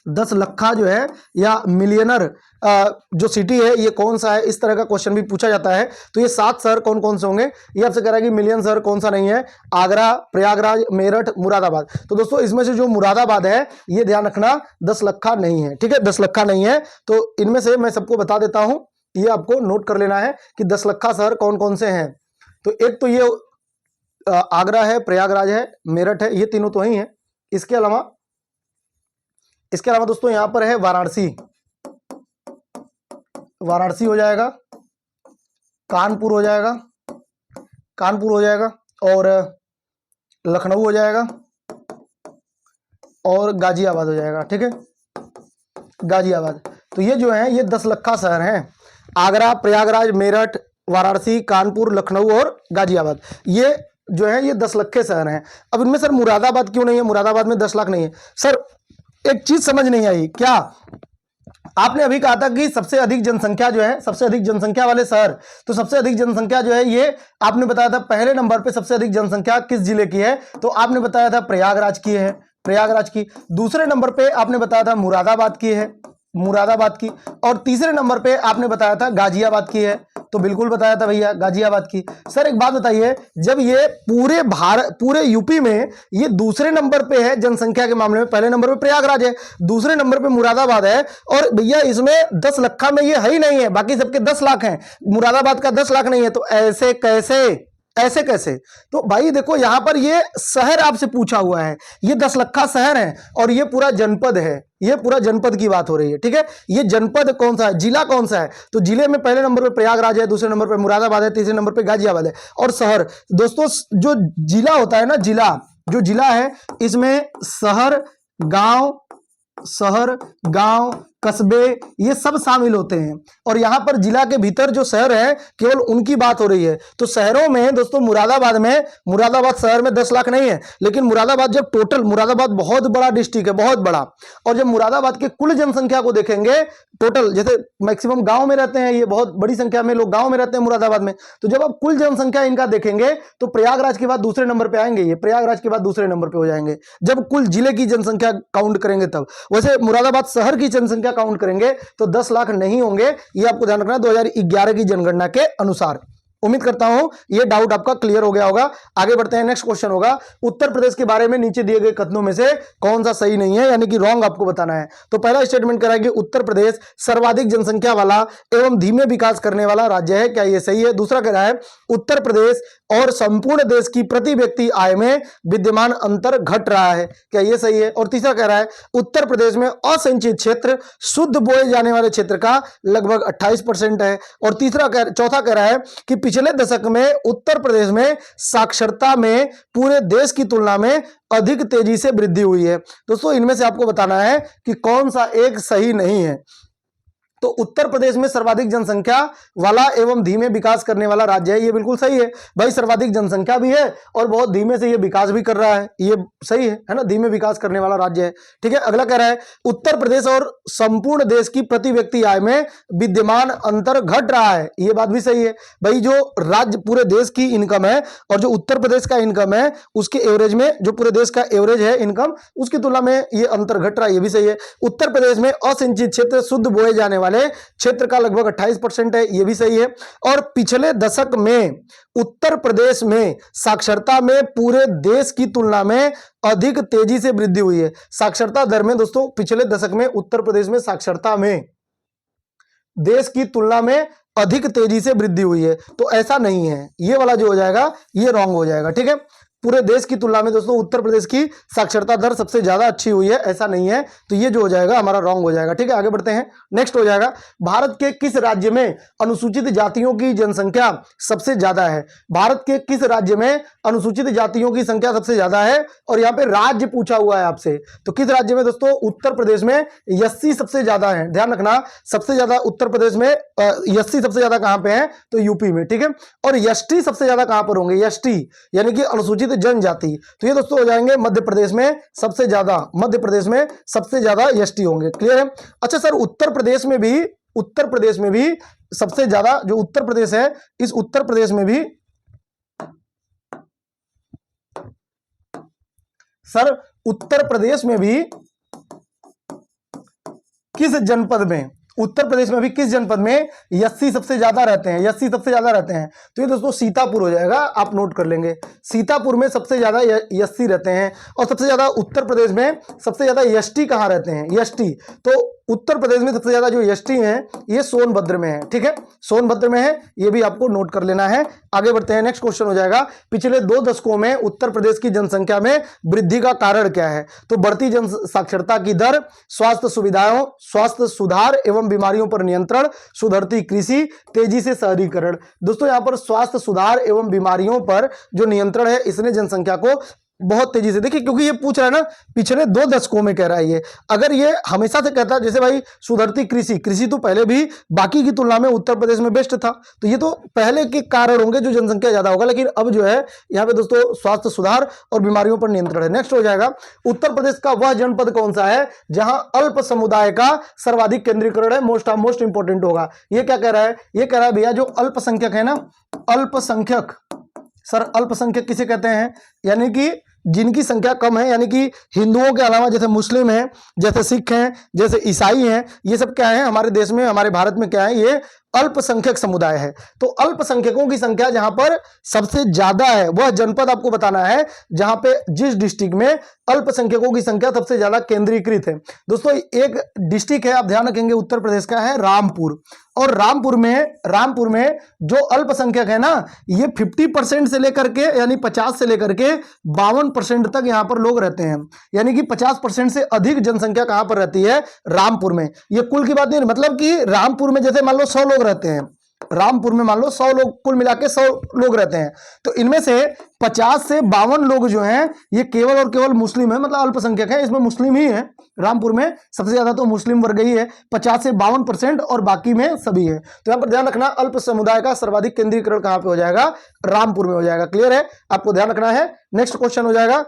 10 लखा जो है या मिलियनर जो सिटी है ये कौन सा है, इस तरह का क्वेश्चन भी पूछा जाता है। तो ये 7 शहर कौन कौन से होंगे, ये आपसे कह रहा है कि मिलियन शहर कौन सा नहीं है, आगरा, प्रयागराज, मेरठ, मुरादाबाद। तो दोस्तों इसमें से जो मुरादाबाद है ये ध्यान रखना 10 लखा नहीं है। ठीक है, 10 लखा नहीं है। तो इनमें से मैं सबको बता देता हूं, ये आपको नोट कर लेना है कि 10 लखा शहर कौन कौन से हैं। तो एक तो ये आगरा है, प्रयागराज है, मेरठ है, ये तीनों तो ही है। इसके अलावा दोस्तों यहां पर है वाराणसी, वाराणसी हो जाएगा, कानपुर हो जाएगा और लखनऊ हो जाएगा और गाजियाबाद हो जाएगा। ठीक है, गाजियाबाद। तो ये जो है ये 10 लखा शहर हैं, आगरा, प्रयागराज, मेरठ, वाराणसी, कानपुर, लखनऊ और गाजियाबाद, ये जो है ये 10 लखे शहर हैं। अब इनमें सर मुरादाबाद क्यों नहीं है, मुरादाबाद में 10 लाख नहीं है। सर एक चीज समझ नहीं आई, क्या आपने अभी कहा था कि सबसे अधिक जनसंख्या जो है, सबसे अधिक जनसंख्या वाले शहर, तो सबसे अधिक जनसंख्या जो है ये आपने बताया था पहले नंबर पे सबसे अधिक जनसंख्या किस जिले की है, तो आपने बताया था प्रयागराज की है, प्रयागराज की। दूसरे नंबर पे आपने बताया था मुरादाबाद की है, मुरादाबाद की। और तीसरे नंबर पे आपने बताया था गाजियाबाद की है, तो बिल्कुल बताया था भैया गाजियाबाद की। सर एक बात बताइए, जब ये पूरे भारत, पूरे यूपी में ये दूसरे नंबर पे है जनसंख्या के मामले में, पहले नंबर पे प्रयागराज है, दूसरे नंबर पे मुरादाबाद है, और भैया इसमें 10 लखा में ये है ही नहीं है, बाकी सबके 10 लाख हैं, मुरादाबाद का 10 लाख नहीं है। तो ऐसे कैसे, ऐसे कैसे? तो भाई देखो यहां पर ये शहर आपसे पूछा हुआ है, ये 10 लखा शहर है और ये पूरा जनपद है, ये पूरा जनपद की बात हो रही है। ठीक है, ये जनपद कौन सा है, जिला कौन सा है, तो जिले में पहले नंबर पे प्रयागराज है, दूसरे नंबर पे मुरादाबाद है, तीसरे नंबर पे गाजियाबाद है। और शहर दोस्तों जो जिला होता है ना, जिला, जो जिला है इसमें शहर, गांव, कस्बे ये सब शामिल होते हैं। और यहां पर जिला के भीतर जो शहर है केवल उनकी बात हो रही है। तो शहरों में दोस्तों मुरादाबाद शहर में 10 लाख नहीं है, लेकिन मुरादाबाद जब टोटल, मुरादाबाद बहुत बड़ा डिस्ट्रिक्ट है, बहुत बड़ा, और जब मुरादाबाद के कुल जनसंख्या को देखेंगे टोटल, जैसे मैक्सिमम गांव में रहते हैं, ये बहुत बड़ी संख्या में लोग गांव में रहते हैं मुरादाबाद में, तो जब आप कुल जनसंख्या इनका देखेंगे तो प्रयागराज के बाद दूसरे नंबर पे आएंगे, ये प्रयागराज के बाद दूसरे नंबर पे हो जाएंगे जब कुल जिले की जनसंख्या काउंट करेंगे तब। वैसे मुरादाबाद शहर की जनसंख्या काउंट करेंगे तो 10 लाख नहीं होंगे, ये आपको ध्यान रखना है 2011 की जनगणना के अनुसार। उम्मीद करता हूं ये डाउट आपका क्लियर हो गया होगा। आगे बढ़ते हैं, नेक्स्ट क्वेश्चन होगा उत्तर प्रदेश के बारे में नीचे दिए गए कथनों में से कौन सा सही नहीं है, यानी कि रॉन्ग आपको बताना है। तो पहला स्टेटमेंट कह रहा है कि उत्तर प्रदेश सर्वाधिक जनसंख्या वाला एवं धीमे विकास करने वाला राज्य है, क्या ये सही है? दूसरा कह रहा है उत्तर प्रदेश और संपूर्ण देश की प्रति व्यक्ति आय में विद्यमान अंतर घट रहा है, क्या ये सही है? और तीसरा कह रहा है उत्तर प्रदेश में असिंचित क्षेत्र शुद्ध बोए जाने वाले क्षेत्र का लगभग 28% है। और चौथा कह रहा है कि पिछले दशक में उत्तर प्रदेश में साक्षरता में पूरे देश की तुलना में अधिक तेजी से वृद्धि हुई है। दोस्तों इनमें से आपको बताना है कि कौन सा एक सही नहीं है। तो उत्तर प्रदेश में सर्वाधिक जनसंख्या वाला एवं धीमे विकास करने वाला राज्य है, ये बिल्कुल सही है भाई। सर्वाधिक जनसंख्या भी है और बहुत धीमे से ये विकास भी कर रहा है, ये सही है ना, धीमे विकास करने वाला राज्य है। ठीक है, अगला कह रहा है उत्तर प्रदेश और संपूर्ण देश की प्रति व्यक्ति आय में विद्यमान अंतर घट रहा है, ये बात भी सही है भाई। जो राज्य पूरे देश की इनकम है और जो उत्तर प्रदेश का इनकम है उसके एवरेज में, जो पूरे देश का एवरेज है इनकम, उसकी तुलना में ये अंतर घट रहा है, ये भी सही है। उत्तर प्रदेश में असिंचित क्षेत्र शुद्ध बोए जाने वाले क्षेत्र का लगभग 28% है, यह भी सही है। और पिछले दशक में उत्तर प्रदेश में साक्षरता में पूरे देश की तुलना में अधिक तेजी से वृद्धि हुई है। साक्षरता दर में दोस्तों पिछले दशक में उत्तर प्रदेश में साक्षरता में देश की तुलना में अधिक तेजी से वृद्धि हुई है, तो ऐसा नहीं है, ये वाला जो हो जाएगा ये रॉन्ग हो जाएगा। ठीक है, पूरे देश की तुलना में दोस्तों उत्तर प्रदेश की साक्षरता दर सबसे ज्यादा अच्छी हुई है, ऐसा नहीं है, तो ये जो हो जाएगा हमारा रॉन्ग हो जाएगा। ठीक है, आगे बढ़ते हैं, नेक्स्ट हो जाएगा भारत के किस राज्य में अनुसूचित जातियों की जनसंख्या सबसे ज्यादा है? भारत के किस राज्य में अनुसूचित जातियों की संख्या सबसे ज्यादा है? और यहाँ पे राज्य पूछा हुआ है आपसे, तो किस राज्य में दोस्तों? उत्तर प्रदेश में एससी सबसे ज्यादा है, ध्यान रखना, सबसे ज्यादा उत्तर प्रदेश में एससी सबसे ज्यादा कहां पे है? तो यूपी में। ठीक है, और एसटी सबसे ज्यादा कहां पर होंगे? एसटी यानी कि अनुसूचित जनजाति, तो ये दोस्तों हो जाएंगे मध्य प्रदेश में सबसे ज्यादा, मध्य प्रदेश में सबसे ज्यादा एसटी होंगे। क्लियर है? अच्छा सर, उत्तर प्रदेश में भी सबसे ज्यादा जो उत्तर प्रदेश है, इस उत्तर प्रदेश में भी सर उत्तर प्रदेश में भी किस जनपद में, उत्तर प्रदेश में भी किस जनपद में एससी सबसे ज्यादा रहते हैं? एससी सबसे ज्यादा रहते हैं, तो ये दोस्तों सीतापुर हो जाएगा, आप नोट कर लेंगे। सीतापुर में सबसे ज्यादा एससी रहते हैं। और सबसे ज्यादा उत्तर प्रदेश में सबसे ज्यादा एसटी कहां रहते हैं? एसटी, तो उत्तर प्रदेश में सबसे ज्यादा जो एसटी हैं ये सोनभद्र में है। ठीक है, सोनभद्र में है, ये भी आपको नोट कर लेना है। आगे बढ़ते हैं, नेक्स्ट क्वेश्चन हो जाएगा पिछले 2 दशकों में उत्तर प्रदेश की जनसंख्या में वृद्धि का कारण क्या है? तो बढ़ती जन साक्षरता की दर, स्वास्थ्य सुविधाओं, स्वास्थ्य सुधार एवं बीमारियों पर नियंत्रण, सुधरती कृषि, तेजी से शहरीकरण। दोस्तों यहां पर स्वास्थ्य सुधार एवं बीमारियों पर जो नियंत्रण है इसने जनसंख्या को बहुत तेजी से, देखिए क्योंकि ये पूछ रहा है ना पिछले 2 दशकों में कह रहा है ये, अगर ये हमेशा से कहता है जैसे भाई सुधरती कृषि, कृषि तो पहले भी बाकी की तुलना में उत्तर प्रदेश में बेस्ट था, तो ये तो पहले के कारण होंगे जो जनसंख्या ज्यादा होगा, लेकिन अब जो है यहाँ पे दोस्तों स्वास्थ्य सुधार और बीमारियों पर नियंत्रण है। नेक्स्ट हो जाएगा उत्तर प्रदेश का वह जनपद कौन सा है जहां अल्प समुदाय का सर्वाधिक केंद्रीकरण है? मोस्ट इंपॉर्टेंट होगा। ये क्या कह रहा है? ये कह रहा है भैया जो अल्पसंख्यक है ना, अल्पसंख्यक, सर अल्पसंख्यक किसे कहते हैं? यानी कि जिनकी संख्या कम है, यानी कि हिंदुओं के अलावा जैसे मुस्लिम हैं, जैसे सिख हैं, जैसे ईसाई हैं, ये सब क्या है हमारे देश में, हमारे भारत में क्या है? ये अल्पसंख्यक समुदाय है। तो अल्पसंख्यकों की संख्या जहां पर सबसे ज्यादा है वह जनपद आपको बताना है जहां पे, जिस डिस्ट्रिक्ट में अल्पसंख्यकों की संख्या सबसे ज्यादा केंद्रीकृत है। दोस्तों एक डिस्ट्रिक्ट है, आप ध्यान रखेंगे, उत्तर प्रदेश का है रामपुर। और रामपुर में जो अल्पसंख्यक है ना, ये 50% से लेकर के, यानी 50 से लेकर के 52% तक यहां पर लोग रहते हैं, यानी कि 50% से अधिक जनसंख्या कहां पर रहती है? रामपुर में। ये कुल की बात नहीं, मतलब कि रामपुर में जैसे मान लो 100 लोग रहते हैं, रामपुर में मान लो 100 लोग, कुल मिला के 100 लोग रहते हैं, तो इनमें से 50 से 52 लोग जो हैं ये केवल और केवल मुस्लिम है, मतलब अल्पसंख्यक है, इसमें मुस्लिम ही है। रामपुर में सबसे ज्यादा तो मुस्लिम वर्ग ही है, 50 से 52%, और बाकी में सभी है। तो यहां पर ध्यान रखना, अल्प समुदाय का सर्वाधिक केंद्रीकरण कहां पे हो जाएगा? रामपुर में हो जाएगा। क्लियर है? आपको ध्यान रखना है। नेक्स्ट क्वेश्चन हो जाएगा,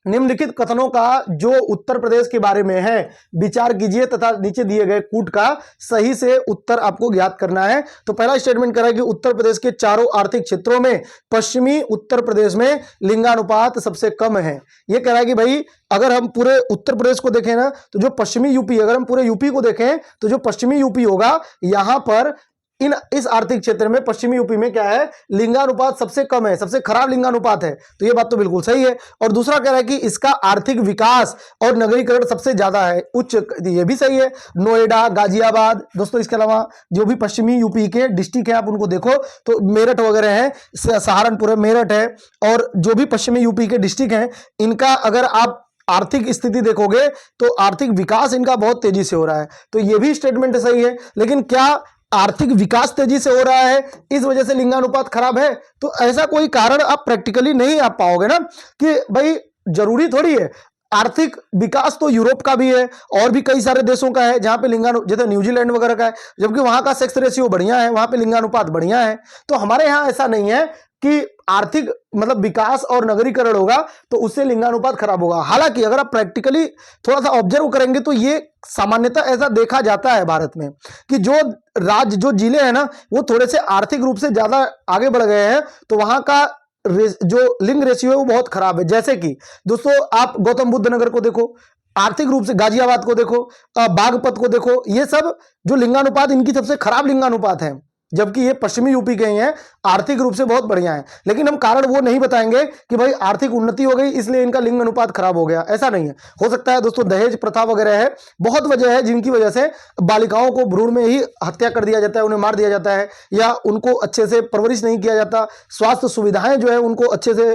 निम्नलिखित कथनों का जो उत्तर प्रदेश के बारे में है विचार कीजिए तथा नीचे दिए गए कूट का सही से उत्तर आपको ज्ञात करना है। तो पहला स्टेटमेंट करा कि उत्तर प्रदेश के चारों आर्थिक क्षेत्रों में पश्चिमी उत्तर प्रदेश में लिंगानुपात सबसे कम है। यह कह रहा है कि भाई अगर हम पूरे उत्तर प्रदेश को देखें ना, तो जो पश्चिमी यूपी, अगर हम पूरे यूपी को देखें तो जो पश्चिमी यूपी होगा यहां पर इस आर्थिक क्षेत्र में पश्चिमी यूपी में क्या है, लिंगानुपात सबसे कम है, सबसे खराब लिंगानुपात है। तो ये बात तो बिल्कुल सही है। और दूसरा कह रहा है कि इसका आर्थिक विकास और नगरीकरण सबसे ज्यादा है, उच्च, ये भी सही है। नोएडा, गाजियाबाद, दोस्तों इसके अलावा जो भी पश्चिमी यूपी के डिस्ट्रिक्ट है आप उनको देखो तो मेरठ वगैरह है, सहारनपुर है, मेरठ है, और जो भी पश्चिमी यूपी के डिस्ट्रिक्ट हैं इनका अगर आप आर्थिक स्थिति देखोगे तो आर्थिक विकास इनका बहुत तेजी से हो रहा है। तो ये भी स्टेटमेंट सही है। लेकिन क्या आर्थिक विकास तेजी से हो रहा है इस वजह से लिंगानुपात खराब है? तो ऐसा कोई कारण आप प्रैक्टिकली नहीं आप पाओगे ना, कि भाई जरूरी थोड़ी है। आर्थिक विकास तो यूरोप का भी है और भी कई सारे देशों का है जहां पे जैसे न्यूजीलैंड वगैरह का है, जबकि वहां का सेक्स रेशियो बढ़िया है, वहां पे लिंगानुपात बढ़िया है। तो हमारे यहाँ ऐसा नहीं है कि आर्थिक मतलब विकास और नगरीकरण होगा तो उससे लिंगानुपात खराब होगा। हालांकि अगर आप प्रैक्टिकली थोड़ा सा ऑब्जर्व करेंगे तो ये सामान्यतः ऐसा देखा जाता है भारत में कि जो राज्य, जो जिले हैं ना, वो थोड़े से आर्थिक रूप से ज्यादा आगे बढ़ गए हैं तो वहां का जो लिंग रेशियो है वो बहुत खराब है। जैसे कि दोस्तों आप गौतम बुद्ध नगर को देखो, आर्थिक रूप से गाजियाबाद को देखो, बागपत को देखो, ये सब जो लिंगानुपात इनकी सबसे खराब लिंगानुपात है, जबकि ये पश्चिमी यूपी के ही हैं, आर्थिक रूप से बहुत बढ़िया है। लेकिन हम कारण वो नहीं बताएंगे कि भाई आर्थिक उन्नति हो गई इसलिए इनका लिंग अनुपात खराब हो गया, ऐसा नहीं है। हो सकता है दोस्तों दहेज प्रथा वगैरह है, बहुत वजह है जिनकी वजह से बालिकाओं को भ्रूण में ही हत्या कर दिया जाता है, उन्हें मार दिया जाता है, या उनको अच्छे से परवरिश नहीं किया जाता, स्वास्थ्य सुविधाएं जो है उनको अच्छे से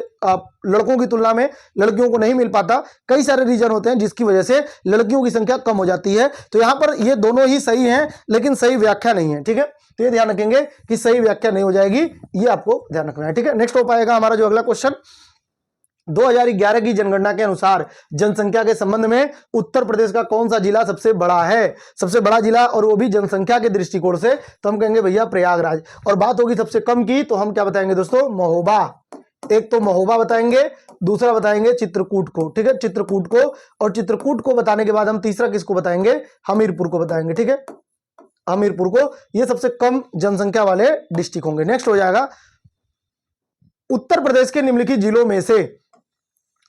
लड़कों की तुलना में लड़कियों को नहीं मिल पाता। कई सारे रीजन होते हैं जिसकी वजह से लड़कियों की संख्या कम हो जाती है। तो यहां पर ये दोनों ही सही हैं लेकिन सही व्याख्या नहीं है, ठीक है। तो ये ध्यान रखेंगे कि सही व्याख्या नहीं हो जाएगी, ये आपको ध्यान रखना है, ठीक है। नेक्स्ट हो पाएगा हमारा जो अगला क्वेश्चन, 2011 की जनगणना के अनुसार जनसंख्या के संबंध में उत्तर प्रदेश का कौन सा जिला सबसे बड़ा है? सबसे बड़ा जिला और वो भी जनसंख्या के दृष्टिकोण से, तो हम कहेंगे भैया प्रयागराज। और बात होगी सबसे कम की तो हम क्या बताएंगे दोस्तों, महोबा। एक तो महोबा बताएंगे, दूसरा बताएंगे चित्रकूट को, ठीक है, चित्रकूट को। और चित्रकूट को बताने के बाद हम तीसरा किसको बताएंगे, हमीरपुर को बताएंगे, ठीक है, हमीरपुर को। ये सबसे कम जनसंख्या वाले डिस्ट्रिक्ट होंगे। नेक्स्ट हो जाएगा, उत्तर प्रदेश के निम्नलिखित जिलों में से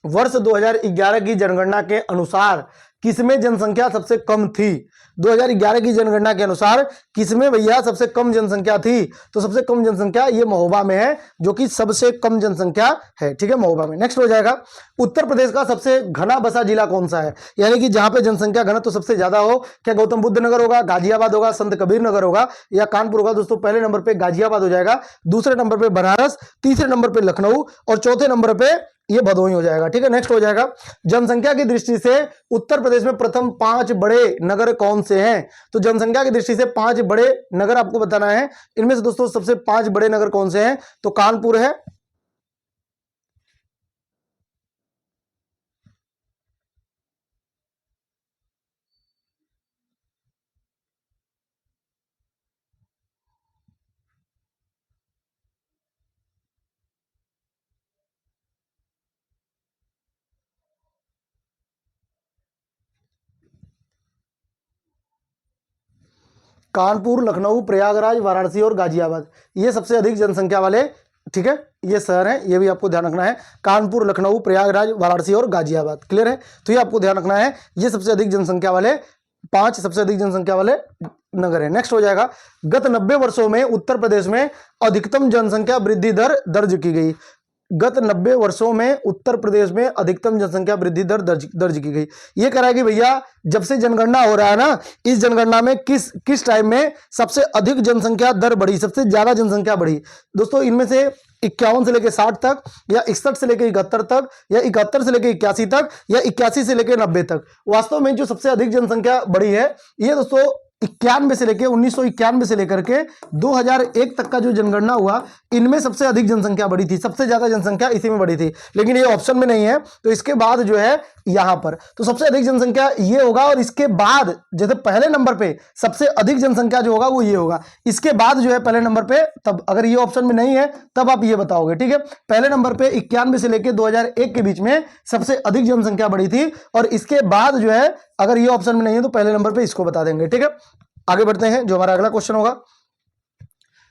वर्ष 2011 की जनगणना के अनुसार किसमें जनसंख्या सबसे कम थी? 2011 की जनगणना के अनुसार किसमें भैया सबसे कम जनसंख्या थी? तो सबसे कम जनसंख्या ये महोबा में है, जो कि सबसे कम जनसंख्या है, ठीक है, महोबा में। नेक्स्ट हो जाएगा, उत्तर प्रदेश का सबसे घना बसा जिला कौन सा है? यानी कि जहां पे जनसंख्या घनत्व तो सबसे ज्यादा हो, क्या गौतम बुद्ध नगर होगा, गाजियाबाद होगा, संत कबीर नगर होगा, या कानपुर होगा? दोस्तों पहले नंबर पे गाजियाबाद हो जाएगा, दूसरे नंबर पे बनारस, तीसरे नंबर पे लखनऊ और चौथे नंबर पे ये भदोही हो जाएगा, ठीक है। नेक्स्ट हो जाएगा, जनसंख्या की दृष्टि से उत्तर प्रदेश में प्रथम 5 बड़े नगर कौन से हैं? तो जनसंख्या की दृष्टि से 5 बड़े नगर आपको बताना है। इनमें से दोस्तों सबसे 5 बड़े नगर कौन से हैं? तो कानपुर है, कानपुर, लखनऊ, प्रयागराज, वाराणसी और गाजियाबाद, ये सबसे अधिक जनसंख्या वाले, ठीक है, ये शहर हैं। ये भी आपको ध्यान रखना है, कानपुर, लखनऊ, प्रयागराज, वाराणसी और गाजियाबाद, क्लियर है। तो ये आपको ध्यान रखना है, ये सबसे अधिक जनसंख्या वाले 5 सबसे अधिक जनसंख्या वाले नगर है। नेक्स्ट हो जाएगा, गत 90 वर्षों में उत्तर प्रदेश में अधिकतम जनसंख्या वृद्धि दर दर्ज की गई। गत 90 वर्षों में उत्तर प्रदेश में अधिकतम जनसंख्या वृद्धि दर दर्ज की गई। ये कह रहा है कि भैया जब से जनगणना हो रहा है ना, इस जनगणना में किस टाइम में सबसे अधिक जनसंख्या दर बढ़ी, सबसे ज्यादा जनसंख्या बढ़ी? दोस्तों इनमें से 51 से लेकर 60 तक, या 61 से लेकर 71 तक, या 71 से लेकर 81 तक, या 81 से लेकर 90 तक। वास्तव में जो सबसे अधिक जनसंख्या बढ़ी है ये दोस्तों 91 से लेकर 1991 से लेकर के 2001 तक का जो जनगणना हुआ, इनमें सबसे अधिक जनसंख्या बढ़ी थी, सबसे ज्यादा जनसंख्या इसी में बढ़ी थी। लेकिन ये ऑप्शन में नहीं है, तो इसके बाद जो है यहां पर तो सबसे अधिक जनसंख्या ये होगा, और इसके बाद जैसे पहले नंबर पे सबसे अधिक जनसंख्या जो होगा वो ये होगा, इसके बाद जो है पहले नंबर पे, तब अगर ये ऑप्शन में नहीं है तब आप ये बताओगे, ठीक है। पहले नंबर पे 91 से लेकर 2001 के बीच में सबसे अधिक जनसंख्या बढ़ी थी, और इसके बाद जो है अगर ये ऑप्शन में नहीं है तो पहले नंबर पे इसको बता देंगे, ठीक है। आगे बढ़ते हैं, जो हमारा अगला क्वेश्चन होगा,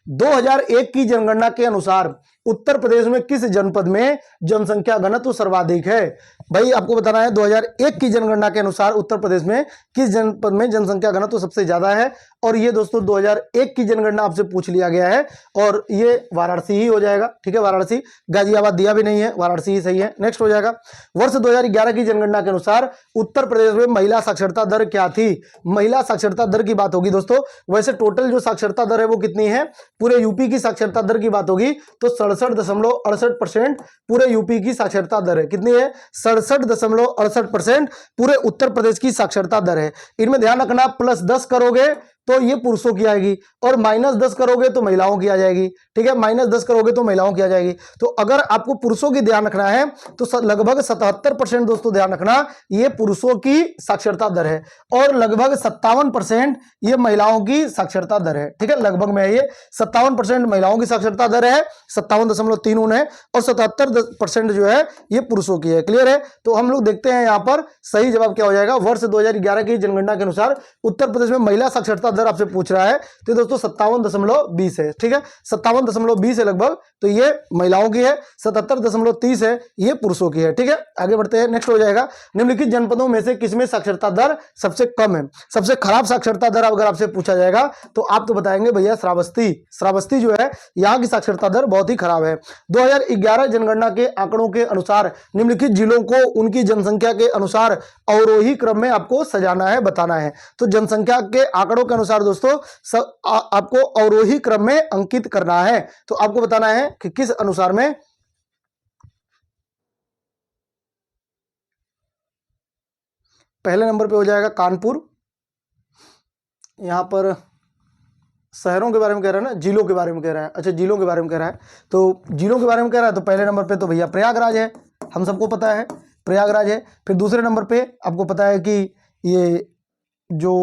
2001 की जनगणना के अनुसार उत्तर प्रदेश में किस जनपद में जनसंख्या घनत्व सर्वाधिक है? भाई आपको बताना है 2001 की जनगणना के अनुसार उत्तर प्रदेश में किस जनपद में जनसंख्या घनत्व सबसे ज्यादा है, और ये दोस्तों 2001 की जनगणना आपसे पूछ लिया गया है और ये वाराणसी ही हो जाएगा। ठीक है, वाराणसी, गाजियाबाद दिया भी नहीं है, वाराणसी ही सही है। नेक्स्ट हो जाएगा, वर्ष 2011 की जनगणना के अनुसार उत्तर प्रदेश में महिला साक्षरता दर क्या थी? महिला साक्षरता दर की बात होगी दोस्तों। वैसे टोटल जो साक्षरता दर है वो कितनी है? पूरे यूपी की साक्षरता दर की बात होगी तो 67.68% पूरे यूपी की साक्षरता दर है। कितनी है? 67.68% पूरे उत्तर प्रदेश की साक्षरता दर है। इनमें ध्यान रखना, +10 करोगे तो ये पुरुषों की आएगी और -10 करोगे तो महिलाओं की आ जाएगी। ठीक है, -10 करोगे तो महिलाओं की आ जाएगी। तो अगर आपको पुरुषों की ध्यान रखना है तो लगभग 77% दोस्तों ध्यान रखना, ये पुरुषों की साक्षरता दर है और लगभग 57% ये महिलाओं की साक्षरता दर है। ठीक है, लगभग में ये 57% महिलाओं की साक्षरता दर है, 57.3 है और 77% जो है ये पुरुषों की है। क्लियर है? तो हम लोग देखते हैं यहाँ पर सही जवाब क्या हो जाएगा। वर्ष 2011 की जनगणना के अनुसार उत्तर प्रदेश में महिला साक्षरता दर आपसे पूछ रहा है तो दोस्तों 57.20 है। ठीक है, 57.20 है लगभग, तो ये महिलाओं की है। 77.30 है, ये पुरुषों की है। ठीक है, आगे बढ़ते हैं। नेक्स्ट हो जाएगा, निम्नलिखित जनपदों में से किसमें साक्षरता दर सबसे कम है? सबसे खराब साक्षरता दर अगर आपसे पूछा जाएगा तो आप तो बताएंगे भैया श्रावस्ती। श्रावस्ती जो है यहाँ की साक्षरता दर बहुत ही खराब है। 2011 जनगणना के आंकड़ों के अनुसार निम्नलिखित जिलों को उनकी जनसंख्या के अनुसार अवरोही क्रम में आपको सजाना है, बताना है। तो जनसंख्या के आंकड़ों के अनुसार दोस्तों आपको अवरोही क्रम में अंकित करना है। तो आपको बताना है कि किस अनुसार में। पहले नंबर पे हो जाएगा कानपुर। यहां पर शहरों के बारे में कह रहा है ना, जिलों के बारे में कह रहा है। अच्छा, जिलों के बारे में कह रहा है, तो जिलों के बारे में कह रहा है तो पहले नंबर पे तो भैया प्रयागराज है, हम सबको पता है प्रयागराज है। फिर दूसरे नंबर पे आपको पता है कि ये जो